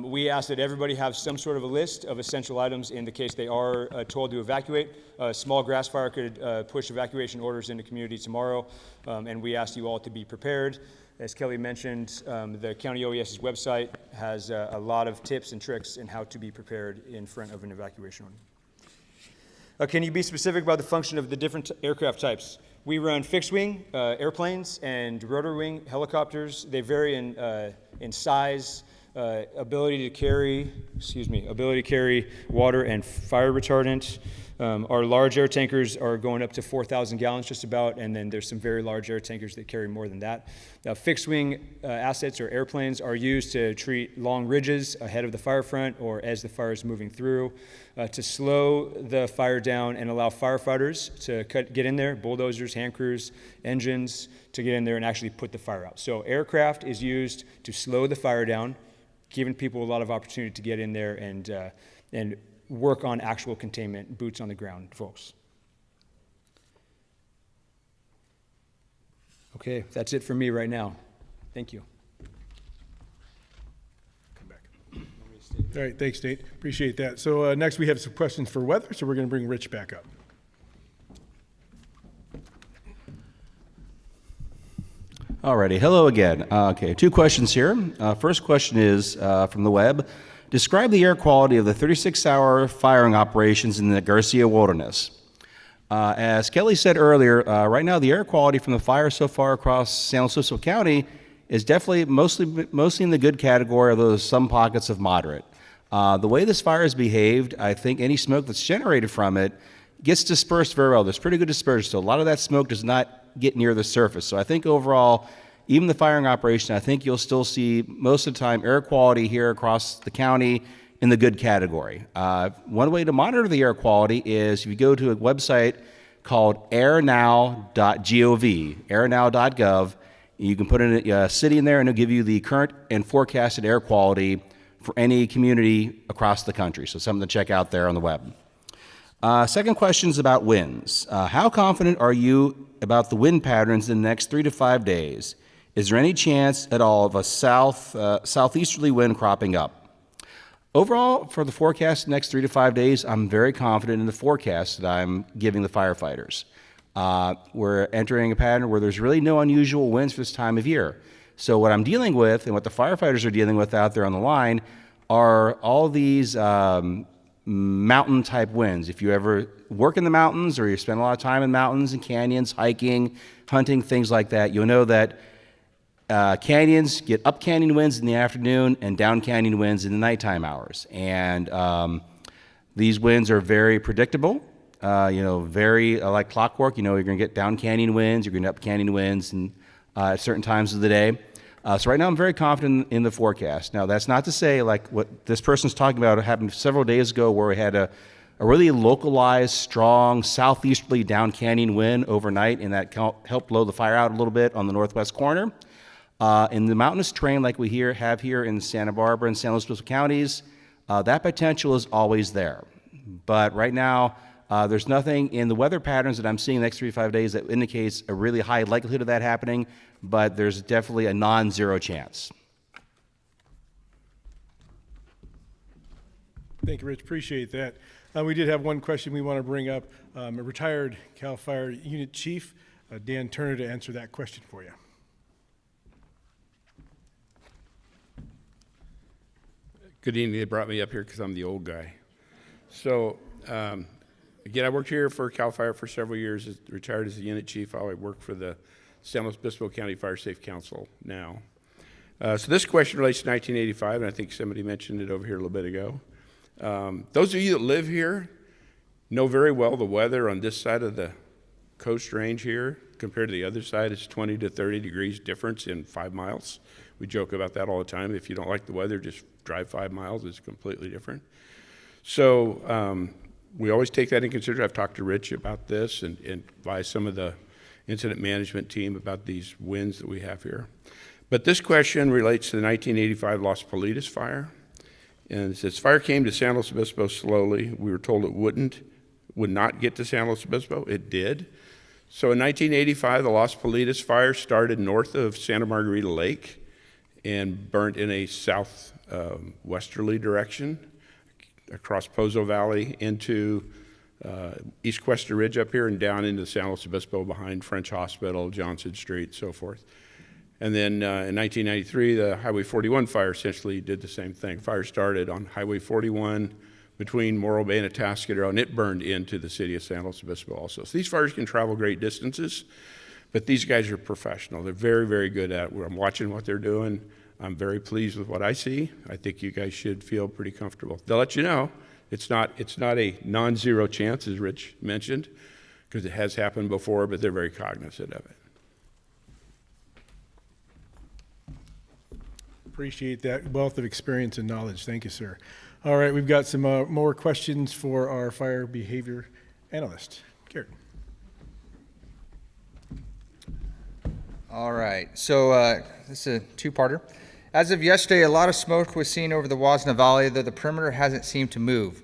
we ask that everybody have some sort of a list of essential items in the case they are told to evacuate. A small grass fire could push evacuation orders into community tomorrow, and we ask you all to be prepared. As Kelly mentioned, the County OES's website has a lot of tips and tricks in how to be prepared in front of an evacuation order. Can you be specific about the function of the different aircraft types? We run fixed-wing airplanes and rotor-wing helicopters. They vary in size, ability to carry water and fire retardant. Our large air tankers are going up to 4,000 gallons just about, and then there's some very large air tankers that carry more than that. Fixed-wing assets or airplanes are used to treat long ridges ahead of the fire front or as the fire is moving through, to slow the fire down and allow firefighters to get in there, bulldozers, hand crews, engines, to get in there and actually put the fire out. So aircraft is used to slow the fire down, giving people a lot of opportunity to get in there and work on actual containment, boots on the ground, folks. Okay, that's it for me right now. Thank you. Come back. All right, thanks, Nate. Appreciate that. So next we have some questions for weather, so we're going to bring Rich back up. Alrighty, hello again. Okay, 2 questions here. First question is from the web. Describe the air quality of the 36-hour firing operations in the Garcia Wilderness. As Kelly said earlier, right now the air quality from the fire so far across San Luis Obispo County is definitely mostly in the good category, although there's some pockets of moderate. The way this fire has behaved, I think any smoke that's generated from it gets dispersed very well. There's pretty good dispersion, so a lot of that smoke does not get near the surface. So I think overall, even the firing operation, I think you'll still see most of the time air quality here across the county in the good category. One way to monitor the air quality is if you go to a website called airnow.gov, airnow.gov. You can put in a city in there and it'll give you the current and forecasted air quality for any community across the country. So something to check out there on the web. Second question is about winds. How confident are you about the wind patterns in the next 3 to 5 days? Is there any chance at all of a southeasterly wind cropping up? Overall, for the forecast the next 3 to 5 days, I'm very confident in the forecast that I'm giving the firefighters. We're entering a pattern where there's really no unusual winds for this time of year. So what I'm dealing with and what the firefighters are dealing with out there on the line are all these mountain type winds. If you ever work in the mountains or you spend a lot of time in mountains and canyons, hiking, hunting, things like that, you'll know that Canyons get up canyon winds in the afternoon and down canyon winds in the nighttime hours. And these winds are very predictable, very like clockwork. You're going to get down canyon winds, you're going to up canyon winds and, at certain times of the day. So right now I'm very confident in the forecast. Now that's not to say like what this person's talking about happened several days ago where we had a really localized, strong, southeasterly down canyon wind overnight, and that helped blow the fire out a little bit on the northwest corner. In the mountainous terrain like we have here in Santa Barbara and San Luis Obispo counties, that potential is always there. But right now, there's nothing in the weather patterns that I'm seeing the next 3 to 5 days that indicates a really high likelihood of that happening, but there's definitely a non-zero chance. Thank you, Rich. Appreciate that. We did have one question we want to bring up. A retired CAL FIRE Unit Chief, Dan Turner, to answer that question for you. Good evening. They brought me up here because I'm the old guy. So, again, I worked here for CAL FIRE for several years, retired as a unit chief. I work for the San Luis Obispo County Fire Safe Council now. So this question relates to 1985, and I think somebody mentioned it over here a little bit ago. Those of you that live here know very well the weather on this side of the coast range here compared to the other side. It's 20 to 30 degrees difference in 5 miles. We joke about that all the time. If you don't like the weather, just drive 5 miles. It's completely different. So we always take that in consideration. I've talked to Rich about this and by some of the incident management team about these winds that we have here. But this question relates to the 1985 Los Politas fire. And it says, fire came to San Luis Obispo slowly. We were told it would not get to San Luis Obispo. It did. So in 1985, the Los Politas fire started north of Santa Margarita Lake and burnt in a southwesterly direction across Pozo Valley into East Cuesta Ridge up here and down into San Luis Obispo behind French Hospital, Johnson Street, so forth. And then in 1993, the Highway 41 fire essentially did the same thing. Fire started on Highway 41 between Morro Bay and Atascadero, and it burned into the city of San Luis Obispo also. So these fires can travel great distances, but these guys are professional. They're very, very good at it. I'm watching what they're doing. I'm very pleased with what I see. I think you guys should feel pretty comfortable. They'll let you know it's not a non-zero chance, as Rich mentioned, because it has happened before, but they're very cognizant of it. Appreciate that wealth of experience and knowledge. Thank you, sir. All right, we've got some more questions for our fire behavior analyst. Garrett. All right, so this is a two-parter. As of yesterday, a lot of smoke was seen over the Wasna Valley, though the perimeter hasn't seemed to move.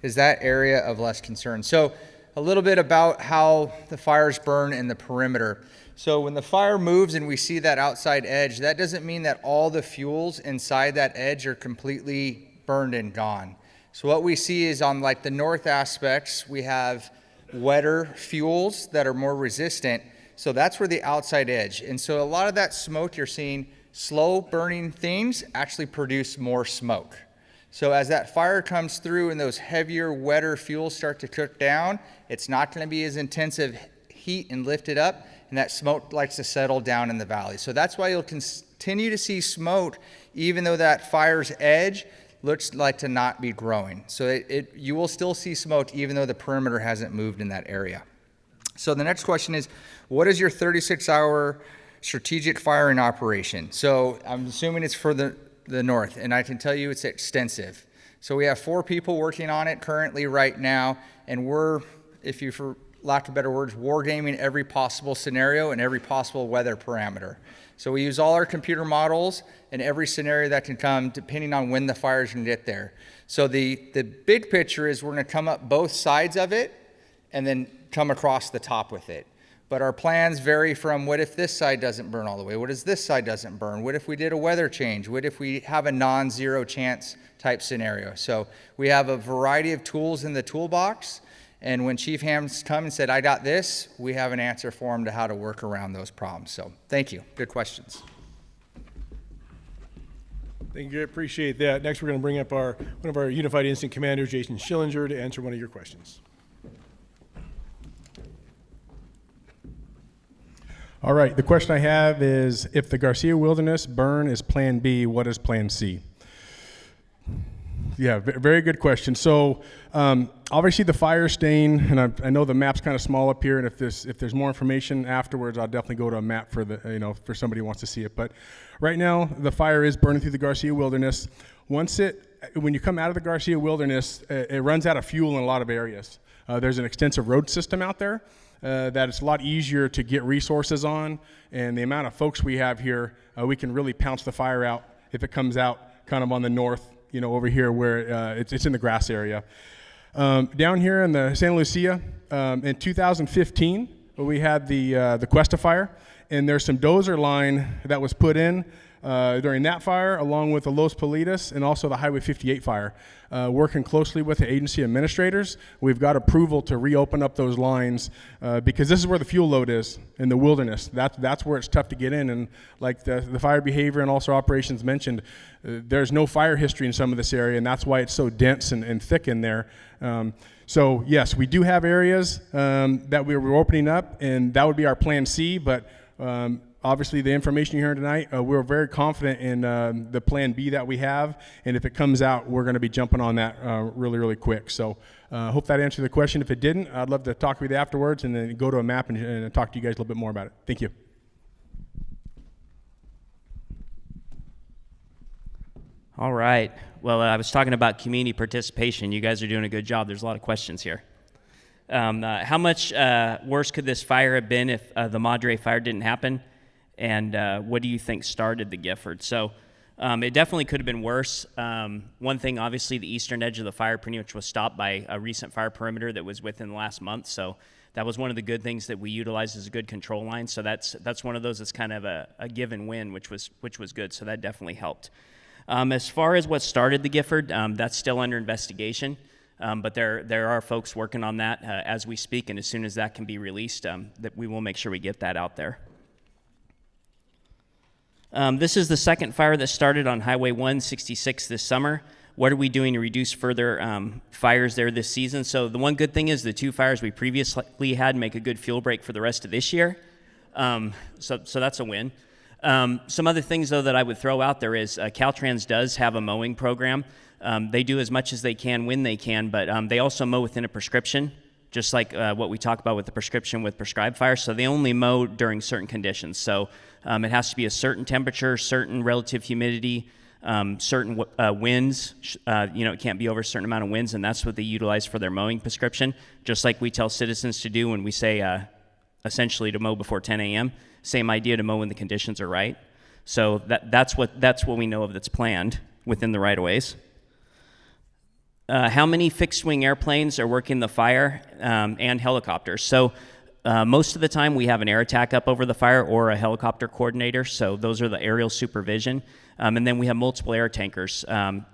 Is that area of less concern? So a little bit about how the fires burn in the perimeter. So when the fire moves and we see that outside edge, that doesn't mean that all the fuels inside that edge are completely burned and gone. So what we see is on like the north aspects, we have wetter fuels that are more resistant. So that's where the outside edge. And so a lot of that smoke you're seeing, slow burning things actually produce more smoke. So as that fire comes through and those heavier, wetter fuels start to cook down, it's not going to be as intensive heat and lift it up, and that smoke likes to settle down in the valley. So that's why you'll continue to see smoke even though that fire's edge looks like to not be growing. So you will still see smoke even though the perimeter hasn't moved in that area. So the next question is, what is your 36-hour strategic firing operation? So I'm assuming it's for the north, and I can tell you it's extensive. So we have 4 people working on it currently right now, and we're, if you for lack of better words, wargaming every possible scenario and every possible weather parameter. So we use all our computer models and every scenario that can come depending on when the fire is going to get there. So the big picture is we're going to come up both sides of it and then come across the top with it. But our plans vary from what if this side doesn't burn all the way? What if this side doesn't burn? What if we did a weather change? What if we have a non-zero chance type scenario? So we have a variety of tools in the toolbox. And when Chief Ham's come and said, I got this, we have an answer for him to how to work around those problems. So thank you. Good questions. Thank you. Appreciate that. Next, we're going to bring up one of our Unified Incident Commanders, Jason Schillinger, to answer one of your questions. All right, the question I have is, if the Garcia Wilderness burn is Plan B, what is Plan C? Yeah, very good question. So obviously the fire stain, and I know the map's kind of small up here, and if there's more information afterwards, I'll definitely go to a map for for somebody who wants to see it. But right now the fire is burning through the Garcia Wilderness. When you come out of the Garcia Wilderness, it runs out of fuel in a lot of areas. There's an extensive road system out there that it's a lot easier to get resources on, and the amount of folks we have here, we can really pounce the fire out if it comes out kind of on the north, over here where it's in the grass area. Down here in the Santa Lucia, in 2015, we had the Cuesta fire, and there's some dozer line that was put in during that fire, along with the Los Politas and also the Highway 58 fire. Working closely with the agency administrators, we've got approval to reopen up those lines because this is where the fuel load is in the wilderness. That's where it's tough to get in, and like the fire behavior and also operations mentioned, there's no fire history in some of this area, and that's why it's so dense and thick in there. So yes, we do have areas that we're opening up, and that would be our Plan C, but obviously, the information you're hearing tonight, we're very confident in the Plan B that we have, and if it comes out, we're going to be jumping on that really, really quick. So I hope that answered the question. If it didn't, I'd love to talk with you afterwards and then go to a map and talk to you guys a little bit more about it. Thank you. All right. Well, I was talking about community participation. You guys are doing a good job. There's a lot of questions here. How much worse could this fire have been if the Madre fire didn't happen? And what do you think started the Gifford? So it definitely could have been worse. One thing, obviously, the eastern edge of the fire pretty much was stopped by a recent fire perimeter that was within the last month. So that was one of the good things that we utilized as a good control line. So that's one of those that's kind of a give and win, which was good. So that definitely helped. As far as what started the Gifford, that's still under investigation. But there are folks working on that as we speak, and as soon as that can be released, that we will make sure we get that out there. This is the second fire that started on Highway 166 this summer. What are we doing to reduce further fires there this season? So the one good thing is the two fires we previously had make a good fuel break for the rest of this year. So that's a win. Some other things, though, that I would throw out there is Caltrans does have a mowing program. They do as much as they can when they can, but they also mow within a prescription, just like what we talk about with the prescription with prescribed fire. So they only mow during certain conditions. So it has to be a certain temperature, certain relative humidity, certain winds. It can't be over a certain amount of winds, and that's what they utilize for their mowing prescription, just like we tell citizens to do when we say essentially to mow before 10 a.m. Same idea, to mow when the conditions are right. So that's what we know of that's planned within the right-of-ways. How many fixed-wing airplanes are working the fire and helicopters? So most of the time we have an air attack up over the fire or a helicopter coordinator, so those are the aerial supervision. And then we have multiple air tankers.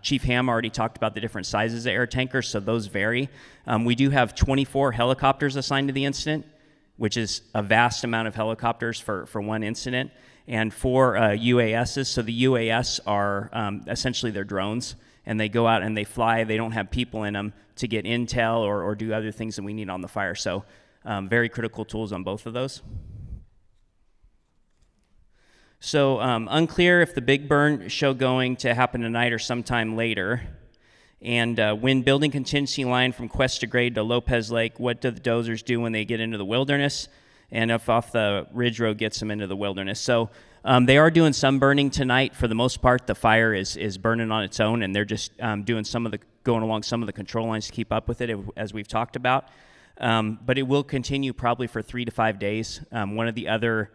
Chief Ham already talked about the different sizes of air tankers, so those vary. We do have 24 helicopters assigned to the incident, which is a vast amount of helicopters for one incident, and 4 UASs. So the UAS are essentially they're drones, and they go out and they fly. They don't have people in them to get intel or do other things that we need on the fire. So very critical tools on both of those. So unclear if the big burn show going to happen tonight or sometime later. And when building contingency line from Cuesta Grade to Lopez Lake, what do the dozers do when they get into the wilderness? And if off the Ridge Road gets them into the wilderness. So they are doing some burning tonight. For the most part, the fire is burning on its own, and they're just going along some of the control lines to keep up with it, as we've talked about. But it will continue probably for 3 to 5 days. One of the other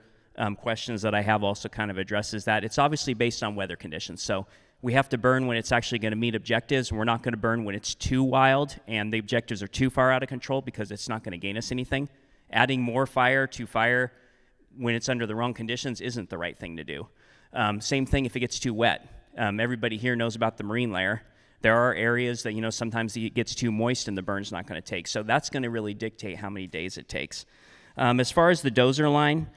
questions that I have also kind of addresses that. It's obviously based on weather conditions. So we have to burn when it's actually going to meet objectives, and we're not going to burn when it's too wild and the objectives are too far out of control, because it's not going to gain us anything. Adding more fire to fire when it's under the wrong conditions isn't the right thing to do. Same thing if it gets too wet. Everybody here knows about the marine layer. There are areas that, sometimes it gets too moist and the burn's not going to take. So that's going to really dictate how many days it takes. As far as the dozer line,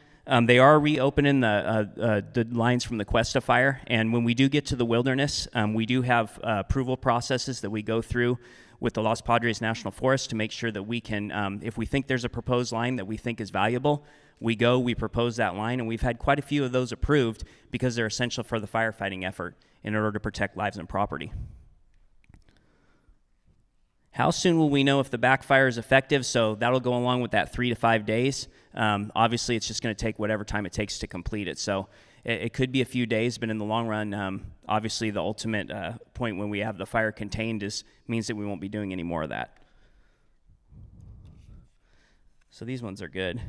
they are reopening the lines from the Cuesta fire, and when we do get to the wilderness, we do have approval processes that we go through with the Los Padres National Forest to make sure that we can, if we think there's a proposed line that we think is valuable, we propose that line, and we've had quite a few of those approved because they're essential for the firefighting effort in order to protect lives and property. How soon will we know if the backfire is effective? So that'll go along with that 3 to 5 days. Obviously, it's just going to take whatever time it takes to complete it. So it could be a few days, but in the long run, obviously the ultimate point when we have the fire contained means that we won't be doing any more of that. So these ones are good.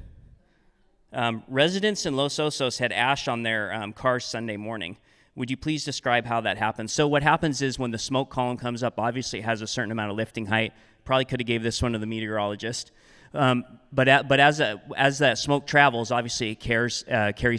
Residents in Los Osos had ash on their cars Sunday morning. Would you please describe how that happens? So what happens is when the smoke column comes up, obviously it has a certain amount of lifting height. Probably could have gave this one to the meteorologist. But as that smoke travels, obviously it carries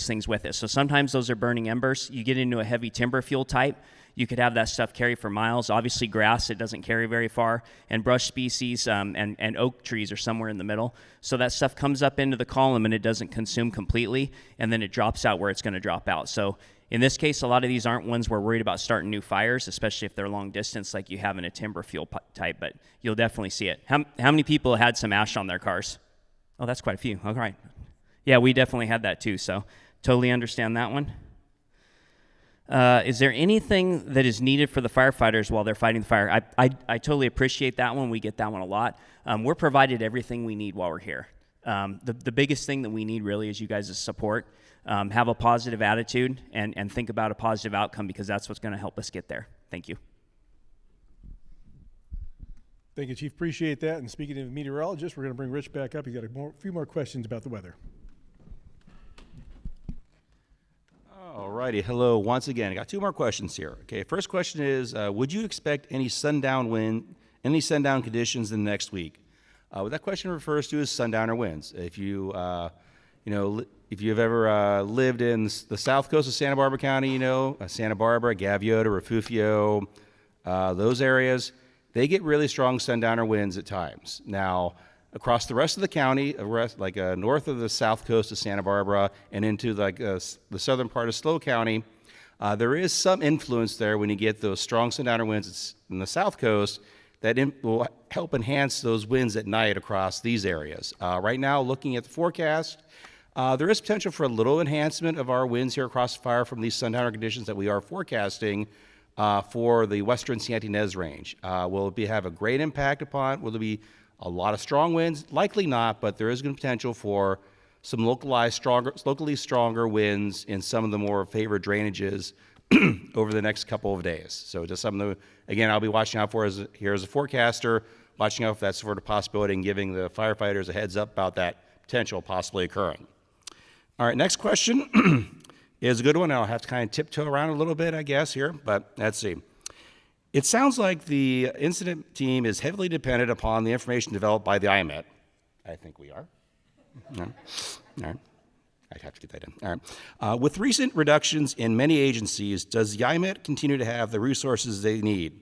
things with it. So sometimes those are burning embers. You get into a heavy timber fuel type, you could have that stuff carry for miles. Obviously grass, it doesn't carry very far. And brush species and oak trees are somewhere in the middle. So that stuff comes up into the column and it doesn't consume completely, and then it drops out where it's going to drop out. So in this case, a lot of these aren't ones we're worried about starting new fires, especially if they're long distance like you have in a timber fuel type, but you'll definitely see it. How many people had some ash on their cars? Oh, that's quite a few. All right. Yeah, we definitely had that too, so totally understand that one. Is there anything that is needed for the firefighters while they're fighting the fire? I totally appreciate that one. We get that one a lot. We're provided everything we need while we're here. The biggest thing that we need really is you guys' support. Have a positive attitude and think about a positive outcome, because that's what's going to help us get there. Thank you. Thank you, Chief. Appreciate that. And speaking of meteorologists, we're going to bring Rich back up. He's got a few more questions about the weather. All righty. Hello once again. I got 2 more questions here. Okay. First question is, would you expect any sundown conditions in the next week? What that question refers to is sundowner winds. If if you've ever lived in the south coast of Santa Barbara County, Santa Barbara, Gaviota, Refugio, those areas, they get really strong sundowner winds at times. Now, across the rest of the county, north of the south coast of Santa Barbara and into the southern part of SLO County, there is some influence there when you get those strong sundowner winds in the south coast that will help enhance those winds at night across these areas. Right now, looking at the forecast, there is potential for a little enhancement of our winds here across the fire from these sundowner conditions that we are forecasting for the western Santa Ynez range. Will it have a great impact upon? Will there be a lot of strong winds? Likely not, but there is going to be potential for some locally stronger winds in some of the more favored drainages over the next couple of days. So just something that, again, I'll be watching out for here as a forecaster, watching out for that sort of possibility and giving the firefighters a heads up about that potential possibly occurring. All right, next question is a good one. I'll have to kind of tiptoe around a little bit, I guess, here, but let's see. It sounds like the incident team is heavily dependent upon the information developed by the IMET. I think we are. No. All right. I'd have to get that in. All right. With recent reductions in many agencies, does the IMET continue to have the resources they need?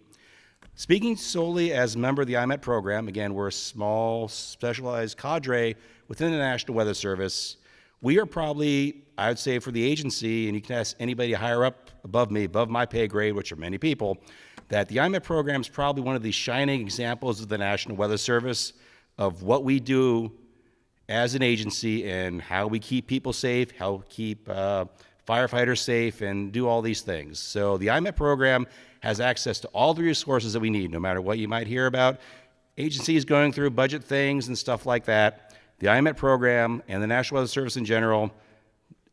Speaking solely as a member of the IMET program, again, we're a small, specialized cadre within the National Weather Service. We are probably, I would say, for the agency, and you can ask anybody higher up above me, above my pay grade, which are many people, that the IMET program is probably one of the shining examples of the National Weather Service of what we do as an agency and how we keep people safe, how we keep firefighters safe, and do all these things. So the IMET program has access to all the resources that we need, no matter what you might hear about agencies going through budget things and stuff like that. The IMET program and the National Weather Service in general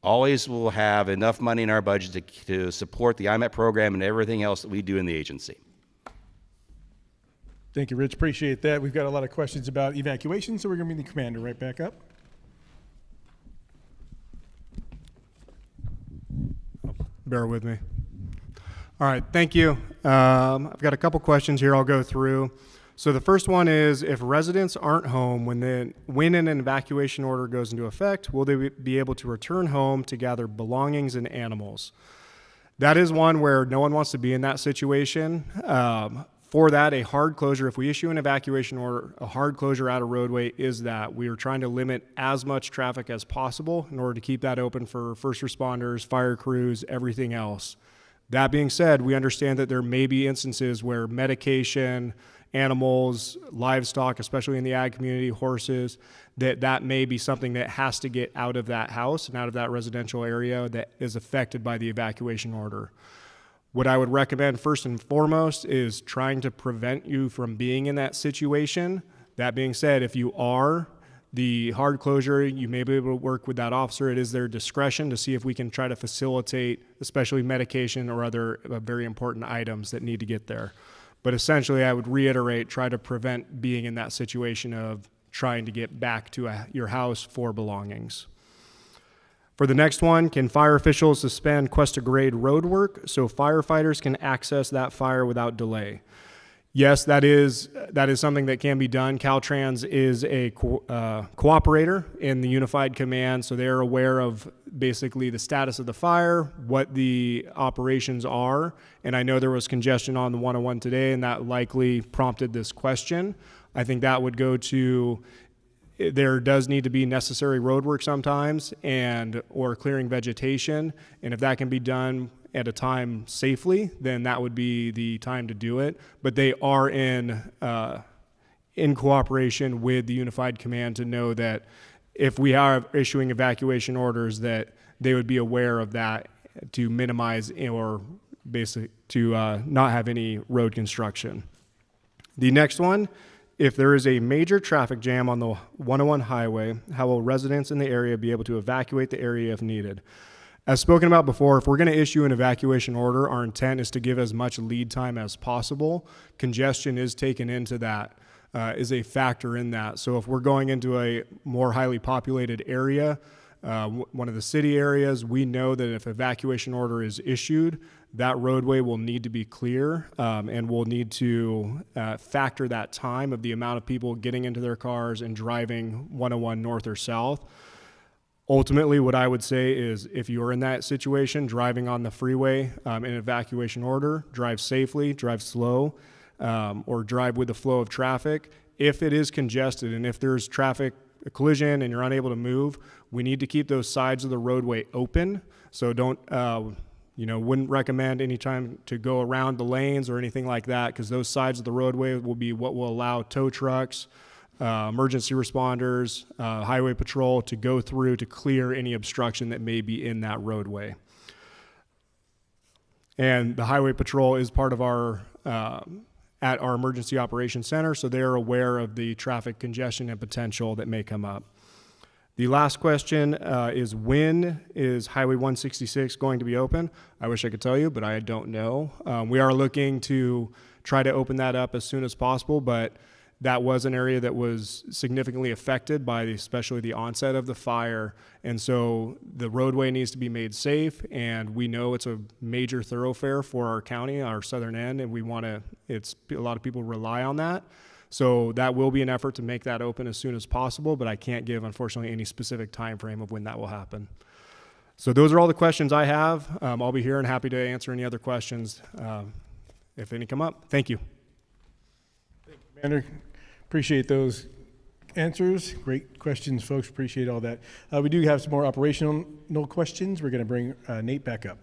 always will have enough money in our budget to support the IMET program and everything else that we do in the agency. Thank you, Rich. Appreciate that. We've got a lot of questions about evacuation, so we're going to bring the commander right back up. Bear with me. All right, thank you. I've got a couple questions here I'll go through. So the first one is, if residents aren't home when an evacuation order goes into effect, will they be able to return home to gather belongings and animals? That is one where no one wants to be in that situation. For that, a hard closure, if we issue an evacuation order, a hard closure at a roadway is that we are trying to limit as much traffic as possible in order to keep that open for first responders, fire crews, everything else. That being said, we understand that there may be instances where medication animals, livestock, especially in the ag community, horses, that may be something that has to get out of that house and out of that residential area that is affected by the evacuation order. What I would recommend first and foremost is trying to prevent you from being in that situation. That being said, if you are, the hard closure, you may be able to work with that officer. It is their discretion to see if we can try to facilitate, especially medication or other very important items that need to get there. But essentially, I would reiterate, try to prevent being in that situation of trying to get back to your house for belongings. For the next one, can fire officials suspend Cuesta Grade road work so firefighters can access that fire without delay? Yes, that is something that can be done. Caltrans is a cooperator in the Unified Command, so they're aware of basically the status of the fire, what the operations are, and I know there was congestion on the 101 today, and that likely prompted this question. I think that would go to, there does need to be necessary road work sometimes or clearing vegetation, and if that can be done at a time safely, then that would be the time to do it. But they are in cooperation with the Unified Command to know that if we are issuing evacuation orders, that they would be aware of that to minimize or basically to not have any road construction. The next one, if there is a major traffic jam on the 101 highway, how will residents in the area be able to evacuate the area if needed? As spoken about before, if we're going to issue an evacuation order, our intent is to give as much lead time as possible. Congestion is taken into that, is a factor in that. So if we're going into a more highly populated area, one of the city areas, we know that if evacuation order is issued, that roadway will need to be clear, and we'll need to factor that time of the amount of people getting into their cars and driving 101 north or south. Ultimately, what I would say is if you're in that situation, driving on the freeway in evacuation order, drive safely, drive slow, or drive with the flow of traffic. If it is congested and if there's traffic collision and you're unable to move, we need to keep those sides of the roadway open. So don't, wouldn't recommend any time to go around the lanes or anything like that, because those sides of the roadway will be what will allow tow trucks, emergency responders, highway patrol to go through to clear any obstruction that may be in that roadway. And the highway patrol is part of our, at our emergency operations center, so they're aware of the traffic congestion and potential that may come up. The last question is, when is Highway 166 going to be open? I wish I could tell you, but I don't know. We are looking to try to open that up as soon as possible, but that was an area that was significantly affected by especially the onset of the fire. And so the roadway needs to be made safe, and we know it's a major thoroughfare for our county, our southern end, and we want to, a lot of people rely on that. So that will be an effort to make that open as soon as possible, but I can't give, unfortunately, any specific time frame of when that will happen. So those are all the questions I have. I'll be here and happy to answer any other questions if any come up. Thank you. Commander, appreciate those answers. Great questions, folks. Appreciate all that. We do have some more operational questions. We're going to bring Nate back up.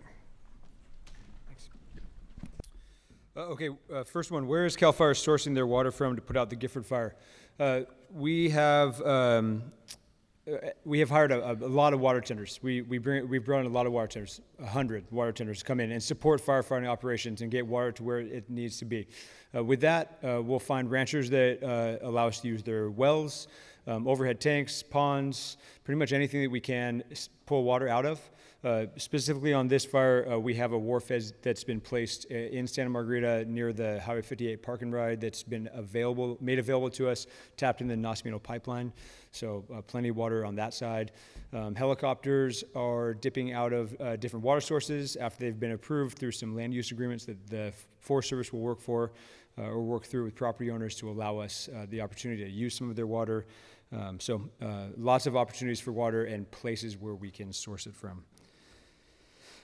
First one, where is CAL FIRE sourcing their water from to put out the Gifford fire? We have hired a lot of water tenders. We've brought in a lot of water tenders, 100 water tenders to come in and support firefighting operations and get water to where it needs to be. With that, we'll find ranchers that allow us to use their wells, overhead tanks, ponds, pretty much anything that we can pull water out of. Specifically on this fire, we have a wharf that's been placed in Santa Margarita near the Highway 58 park and ride that's been made available to us, tapped in the Nascimento pipeline. So plenty of water on that side. Helicopters are dipping out of different water sources after they've been approved through some land use agreements that the Forest Service will work through with property owners to allow us the opportunity to use some of their water. So lots of opportunities for water and places where we can source it from.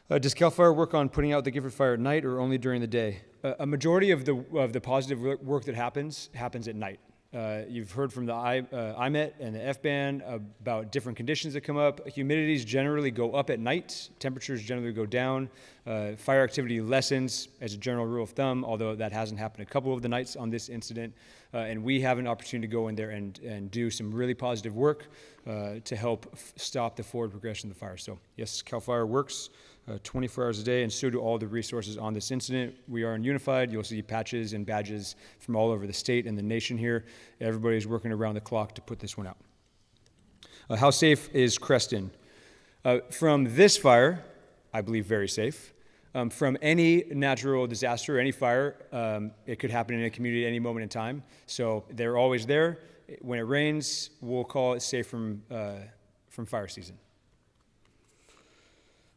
Does CAL FIRE work on putting out the Gifford fire at night or only during the day? A majority of the positive work that happens at night. You've heard from the IMET and the FBAN about different conditions that come up. Humidities generally go up at night. Temperatures generally go down. Fire activity lessens as a general rule of thumb, although that hasn't happened a couple of the nights on this incident. And we have an opportunity to go in there and do some really positive work to help stop the forward progression of the fire. So yes, CAL FIRE works 24 hours a day, and so do all the resources on this incident. We are in Unified. You'll see patches and badges from all over the state and the nation here. Everybody's working around the clock to put this one out. How safe is Creston? From this fire, I believe very safe. From any natural disaster, any fire, it could happen in a community at any moment in time. So they're always there. When it rains, we'll call it safe from fire season.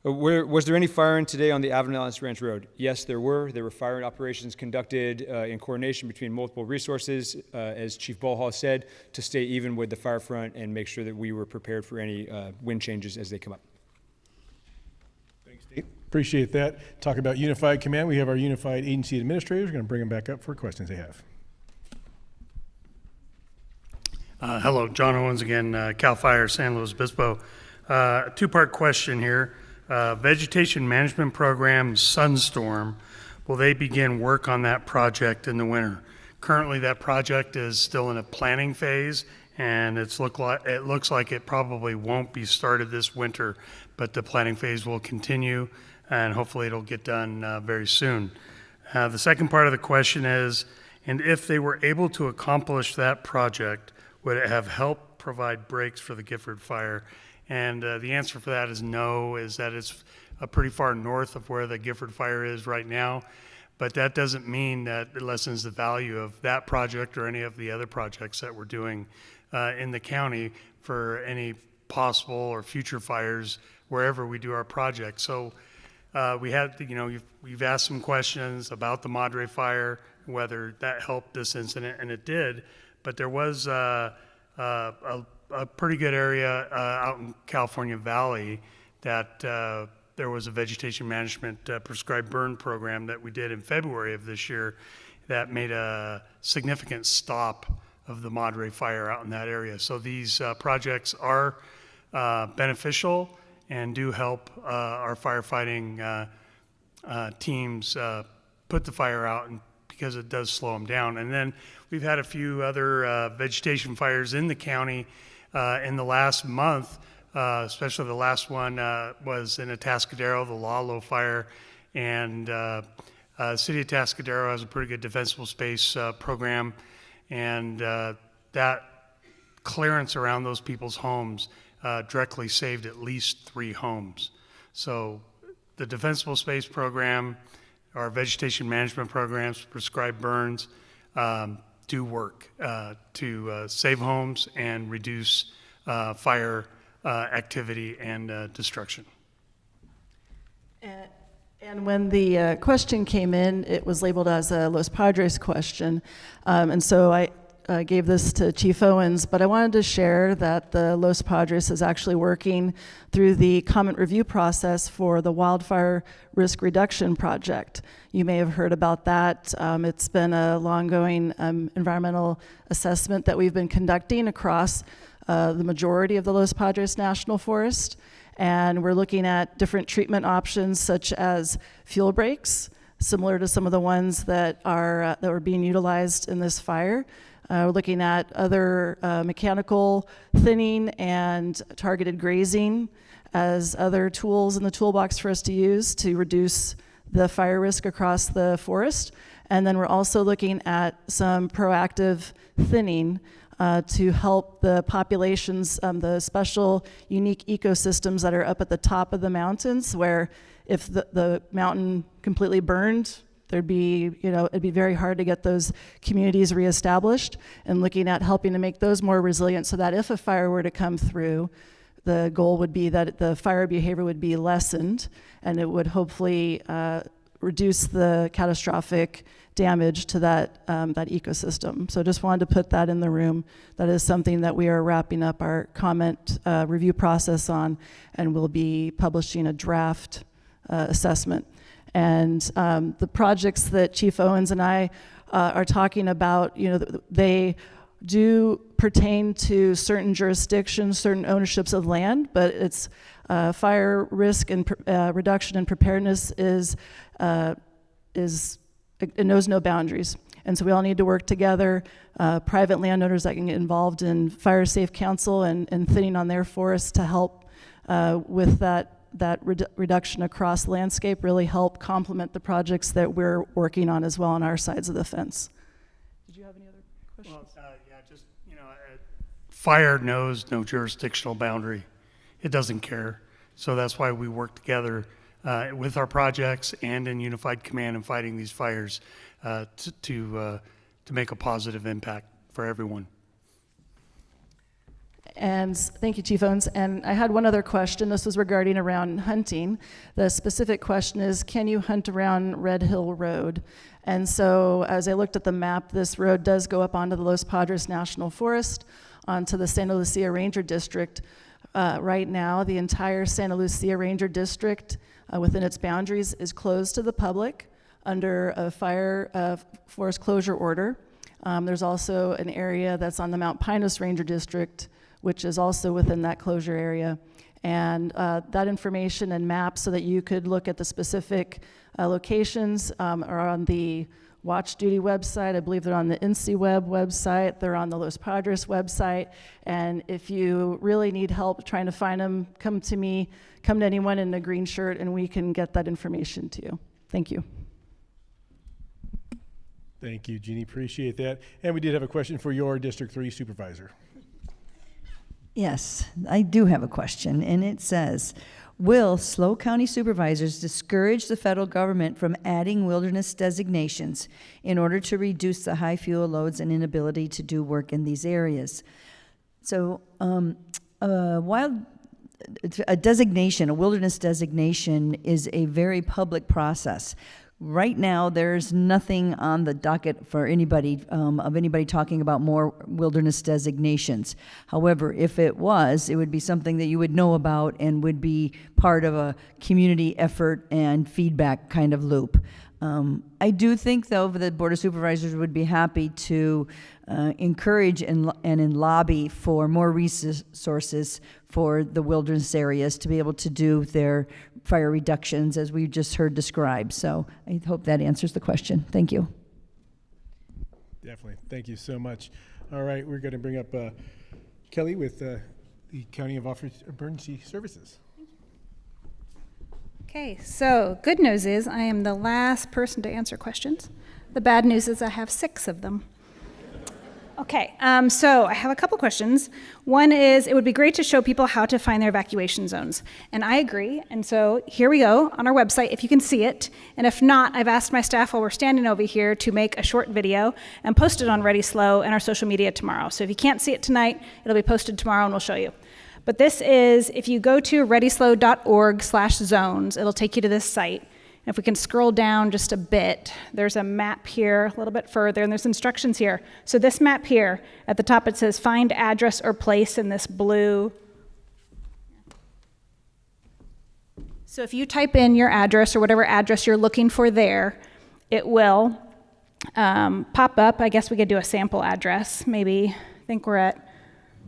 Was there any firing today on the Avonallis Ranch Road? Yes, there were. There were firing operations conducted in coordination between multiple resources, as Chief Ballhall said, to stay even with the fire front and make sure that we were prepared for any wind changes as they come up. Thanks, Dave. Appreciate that. Talk about Unified Command. We have our Unified Agency Administrators. We're going to bring them back up for questions they have. Hello, John Owens again, CAL FIRE, San Luis Obispo. Two-part question here. Vegetation Management Program, Sunstorm, will they begin work on that project in the winter? Currently, that project is still in a planning phase, and it looks like it probably won't be started this winter, but the planning phase will continue, and hopefully it'll get done very soon. The second part of the question is, and if they were able to accomplish that project, would it have helped provide breaks for the Gifford fire? And the answer for that is no, is that it's pretty far north of where the Gifford fire is right now. But that doesn't mean that it lessens the value of that project or any of the other projects that we're doing in the county for any possible or future fires wherever we do our project. So we had, you've asked some questions about the Madre fire, whether that helped this incident, and it did. But there was a pretty good area out in California Valley that there was a vegetation management prescribed burn program that we did in February of this year that made a significant stop of the Madre fire out in that area. So these projects are beneficial and do help our firefighting teams put the fire out, and because it does slow them down. And then we've had a few other vegetation fires in the county in the last month, especially the last one was in Atascadero, the Lalo fire, and City of Atascadero has a pretty good defensible space program, and that clearance around those people's homes directly saved at least 3 homes. So the defensible space program, our vegetation management programs, prescribed burns, do work to save homes and reduce fire activity and destruction. And when the question came in, it was labeled as a Los Padres question. And so I gave this to Chief Owens, but I wanted to share that the Los Padres is actually working through the comment review process for the wildfire risk reduction project. You may have heard about that. It's been a long-going environmental assessment that we've been conducting across the majority of the Los Padres National Forest. And we're looking at different treatment options such as fuel breaks, similar to some of the ones that were being utilized in this fire. We're looking at other mechanical thinning and targeted grazing as other tools in the toolbox for us to use to reduce the fire risk across the forest. And then we're also looking at some proactive thinning to help the populations, the special unique ecosystems that are up at the top of the mountains, where if the mountain completely burned, it'd be very hard to get those communities reestablished, and looking at helping to make those more resilient so that if a fire were to come through, the goal would be that the fire behavior would be lessened, and it would hopefully reduce the catastrophic damage to that ecosystem. So just wanted to put that in the room. That is something that we are wrapping up our comment review process on, and we'll be publishing a draft assessment. And the projects that Chief Owens and I are talking about, they do pertain to certain jurisdictions, certain ownerships of land, but it's fire risk and reduction and preparedness it knows no boundaries. And so we all need to work together. Private landowners that can get involved in Fire Safe Council and thinning on their forests to help with that reduction across landscape really help complement the projects that we're working on as well on our sides of the fence. Did you have any other questions? Well, yeah, just, fire knows no jurisdictional boundary. It doesn't care. So that's why we work together with our projects and in unified command in fighting these fires to make a positive impact for everyone. And thank you, Chief Owens. And I had one other question. This was regarding around hunting. The specific question is, can you hunt around Red Hill Road? And so as I looked at the map, this road does go up onto the Los Padres National Forest, onto the Santa Lucia Ranger District. Right now, the entire Santa Lucia Ranger District within its boundaries is closed to the public under a fire forest closure order. There's also an area that's on the Mount Pinus Ranger District, which is also within that closure area. And that information and maps so that you could look at the specific locations are on the Watch Duty website. I believe they're on the INCIWeb website. They're on the Los Padres website. And if you really need help trying to find them, come to me, come to anyone in a green shirt, and we can get that information to you. Thank you. Thank you, Jeannie. Appreciate that. And we did have a question for your District 3 Supervisor. Yes, I do have a question, and it says, will SLO County supervisors discourage the federal government from adding wilderness designations in order to reduce the high fuel loads and inability to do work in these areas? So while a wilderness designation is a very public process, right now, there's nothing on the docket for anybody, of anybody talking about more wilderness designations. However, if it was, it would be something that you would know about and would be part of a community effort and feedback kind of loop. I do think, though, the Board of Supervisors would be happy to encourage and lobby for more resources for the wilderness areas to be able to do their fire reductions, as we just heard described. So I hope that answers the question. Thank you. Definitely. Thank you so much. All right, we're going to bring up Kelly with the County of Emergency Services. Okay, so good news is I am the last person to answer questions. The bad news is I have 6 of them. Okay, so I have a couple questions. One is, it would be great to show people how to find their evacuation zones. And I agree, and so here we go on our website, if you can see it. And if not, I've asked my staff while we're standing over here to make a short video and post it on Ready Slow and our social media tomorrow. So if you can't see it tonight, it'll be posted tomorrow and we'll show you. But this is, if you go to readyslow.org/zones, it'll take you to this site. If we can scroll down just a bit, there's a map here a little bit further, and there's instructions here. So this map here, at the top it says find address or place in this blue. So if you type in your address or whatever address you're looking for there, it will pop up. I guess we could do a sample address. Maybe, I think we're at,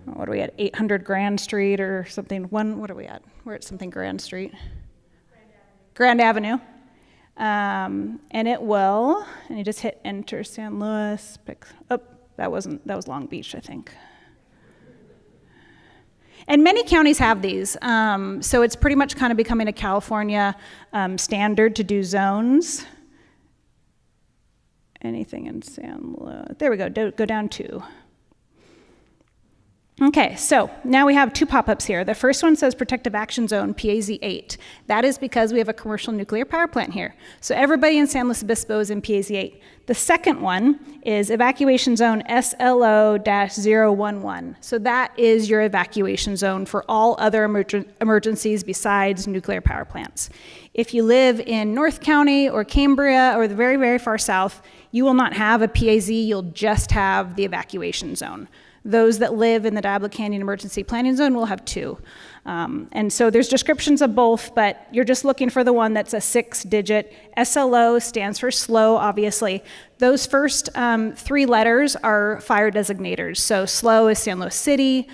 what are we at, 800 Grand Street or something. What are we at? We're at something Grand Street. Grand Avenue. And it will, and you just hit enter San Luis, that was Long Beach, I think. And many counties have these, so it's pretty much kind of becoming a California standard to do zones. Anything in San Luis, there we go, go down 2. Okay, so now we have 2 pop-ups here. The first one says Protective Action Zone, PAZ-8. That is because we have a commercial nuclear power plant here. So everybody in San Luis Obispo is in PAZ-8. The second one is Evacuation Zone SLO-011. So that is your evacuation zone for all other emergencies besides nuclear power plants. If you live in North County or Cambria or the very, very far south, you will not have a PAZ, you'll just have the evacuation zone. Those that live in the Diablo Canyon Emergency Planning Zone will have 2. And so there's descriptions of both, but you're just looking for the one that's a 6-digit. SLO stands for slow, obviously. Those first 3 letters are fire designators. So SLO is San Luis City.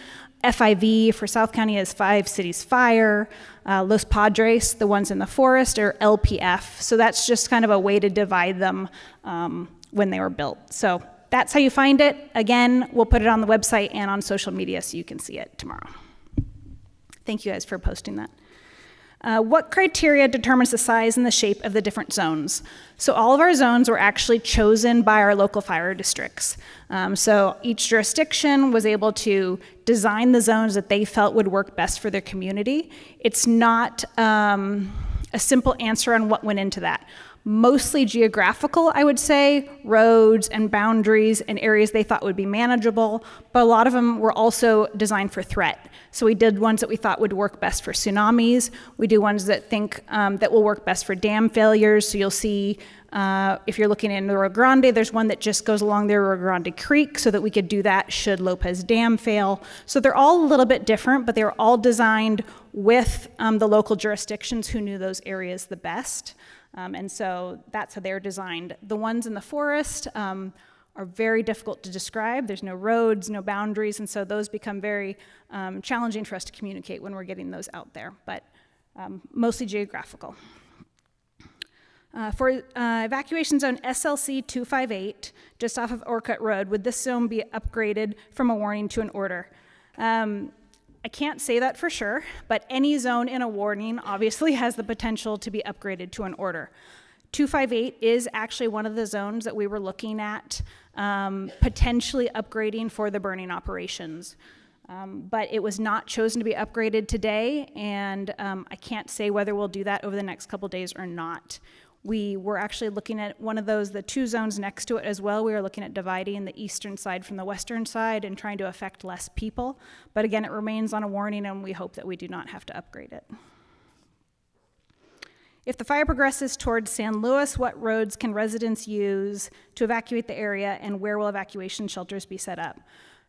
FIV for South County is 5 Cities Fire. Los Padres, the ones in the forest, are LPF. So that's just kind of a way to divide them when they were built. So that's how you find it. Again, we'll put it on the website and on social media so you can see it tomorrow. Thank you guys for posting that. What criteria determines the size and the shape of the different zones? So all of our zones were actually chosen by our local fire districts. So each jurisdiction was able to design the zones that they felt would work best for their community. It's not a simple answer on what went into that. Mostly geographical, I would say, roads and boundaries and areas they thought would be manageable, but a lot of them were also designed for threat. So we did ones that we thought would work best for tsunamis. We do ones that think that will work best for dam failures. So you'll see, if you're looking in the Rio Grande, there's one that just goes along the Rio Grande Creek so that we could do that should Lopez Dam fail. So they're all a little bit different, but they're all designed with the local jurisdictions who knew those areas the best. And so that's how they're designed. The ones in the forest are very difficult to describe. There's no roads, no boundaries, and so those become very challenging for us to communicate when we're getting those out there, but mostly geographical. For evacuation zone SLC 258, just off of Orcutt Road, would this zone be upgraded from a warning to an order? I can't say that for sure, but any zone in a warning obviously has the potential to be upgraded to an order. 258 is actually one of the zones that we were looking at potentially upgrading for the burning operations. But it was not chosen to be upgraded today, and I can't say whether we'll do that over the next couple days or not. We were actually looking at one of those, the 2 zones next to it as well. We were looking at dividing the eastern side from the western side and trying to affect less people. But again, it remains on a warning, and we hope that we do not have to upgrade it. If the fire progresses towards San Luis, what roads can residents use to evacuate the area, and where will evacuation shelters be set up?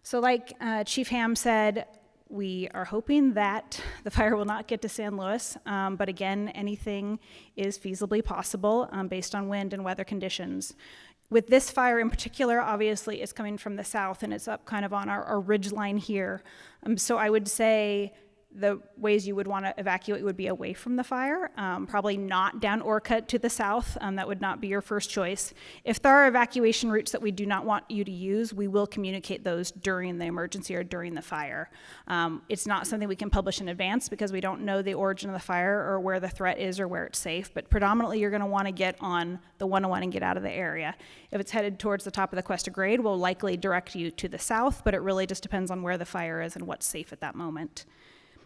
So like Chief Ham said, we are hoping that the fire will not get to San Luis, but again, anything is feasibly possible based on wind and weather conditions. With this fire in particular, obviously it's coming from the south and it's up kind of on our ridge line here. So I would say the ways you would want to evacuate would be away from the fire, probably not down Orcutt to the south. That would not be your first choice. If there are evacuation routes that we do not want you to use, we will communicate those during the emergency or during the fire. It's not something we can publish in advance because we don't know the origin of the fire or where the threat is or where it's safe, but predominantly you're going to want to get on the 101 and get out of the area. If it's headed towards the top of the Cuesta Grade, we'll likely direct you to the south, but it really just depends on where the fire is and what's safe at that moment.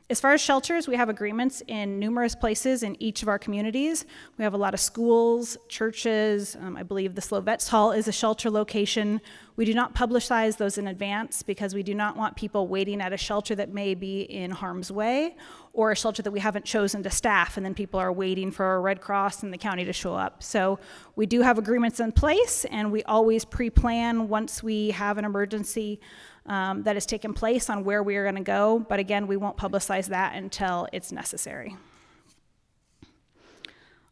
As far as shelters, we have agreements in numerous places in each of our communities. We have a lot of schools, churches. I believe the Slovets Hall is a shelter location. We do not publicize those in advance because we do not want people waiting at a shelter that may be in harm's way or a shelter that we haven't chosen to staff, and then people are waiting for a Red Cross and the county to show up. So we do have agreements in place, and we always pre-plan once we have an emergency that has taken place on where we are going to go, but again, we won't publicize that until it's necessary.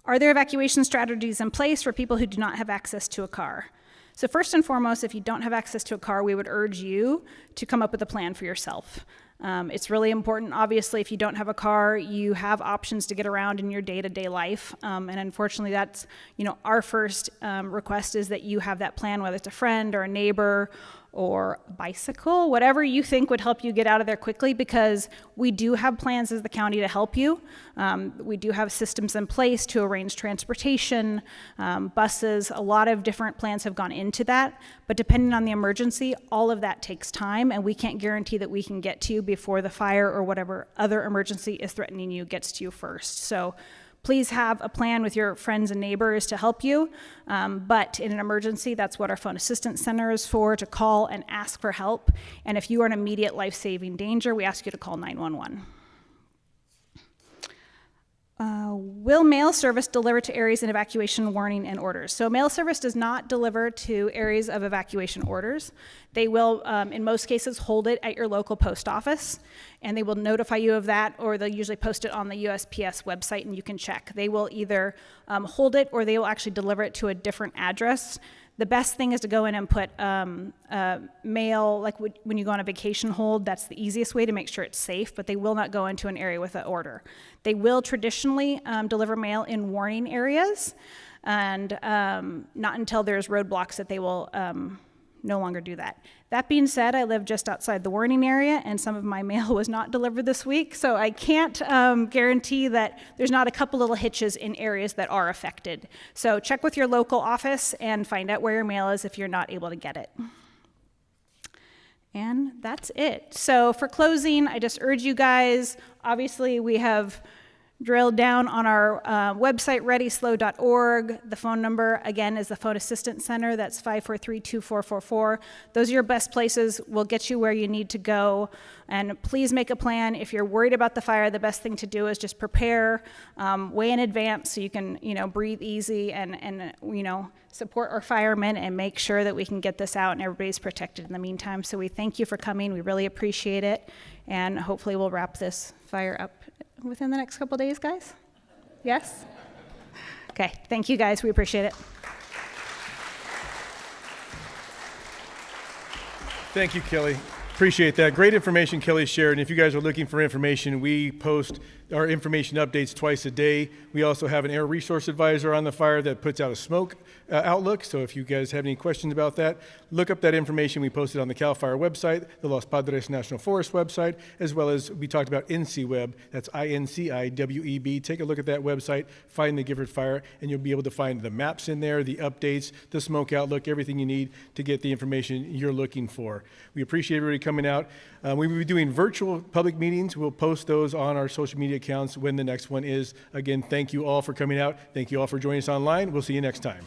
Are there evacuation strategies in place for people who do not have access to a car? So first and foremost, if you don't have access to a car, we would urge you to come up with a plan for yourself. It's really important. Obviously, if you don't have a car, you have options to get around in your day-to-day life. And unfortunately, that's, our first request is that you have that plan, whether it's a friend or a neighbor or a bicycle, whatever you think would help you get out of there quickly, because we do have plans as the county to help you. We do have systems in place to arrange transportation, buses. A lot of different plans have gone into that, but depending on the emergency, all of that takes time, and we can't guarantee that we can get to you before the fire or whatever other emergency is threatening you gets to you first. So please have a plan with your friends and neighbors to help you, but in an emergency, that's what our phone assistance center is for, to call and ask for help. And if you are in immediate life-saving danger, we ask you to call 911. Will mail service deliver to areas in evacuation warning and orders? So mail service does not deliver to areas of evacuation orders. They will, in most cases, hold it at your local post office, and they will notify you of that, or they'll usually post it on the USPS website, and you can check. They will either hold it, or they will actually deliver it to a different address. The best thing is to go in and put mail, like when you go on a vacation hold, that's the easiest way to make sure it's safe, but they will not go into an area with an order. They will traditionally deliver mail in warning areas, and not until there's roadblocks that they will no longer do that. That being said, I live just outside the warning area, and some of my mail was not delivered this week, so I can't guarantee that there's not a couple little hitches in areas that are affected. So check with your local office and find out where your mail is if you're not able to get it. And that's it. So for closing, I just urge you guys, obviously we have drilled down on our website, readyslow.org. The phone number, again, is the Phone Assistance Center. That's 543-2444. Those are your best places. We'll get you where you need to go. And please make a plan. If you're worried about the fire, the best thing to do is just prepare way in advance so you can, breathe easy and support our firemen and make sure that we can get this out and everybody's protected in the meantime. So we thank you for coming. We really appreciate it. And hopefully we'll wrap this fire up within the next couple days, guys? Yes? Okay, thank you guys, we appreciate it. Thank you, Kelly. Appreciate that. Great information Kelly shared. And if you guys are looking for information, we post our information updates twice a day. We also have an air resource advisor on the fire that puts out a smoke outlook. So if you guys have any questions about that, look up that information we posted on the CAL FIRE website, the Los Padres National Forest website, as well as we talked about INCIWEB. That's INCIWEB. Take a look at that website, find the Gifford Fire, and you'll be able to find the maps in there, the updates, the smoke outlook, everything you need to get the information you're looking for. We appreciate everybody coming out. We will be doing virtual public meetings. We'll post those on our social media accounts when the next one is. Again, thank you all for coming out. Thank you all for joining us online. We'll see you next time.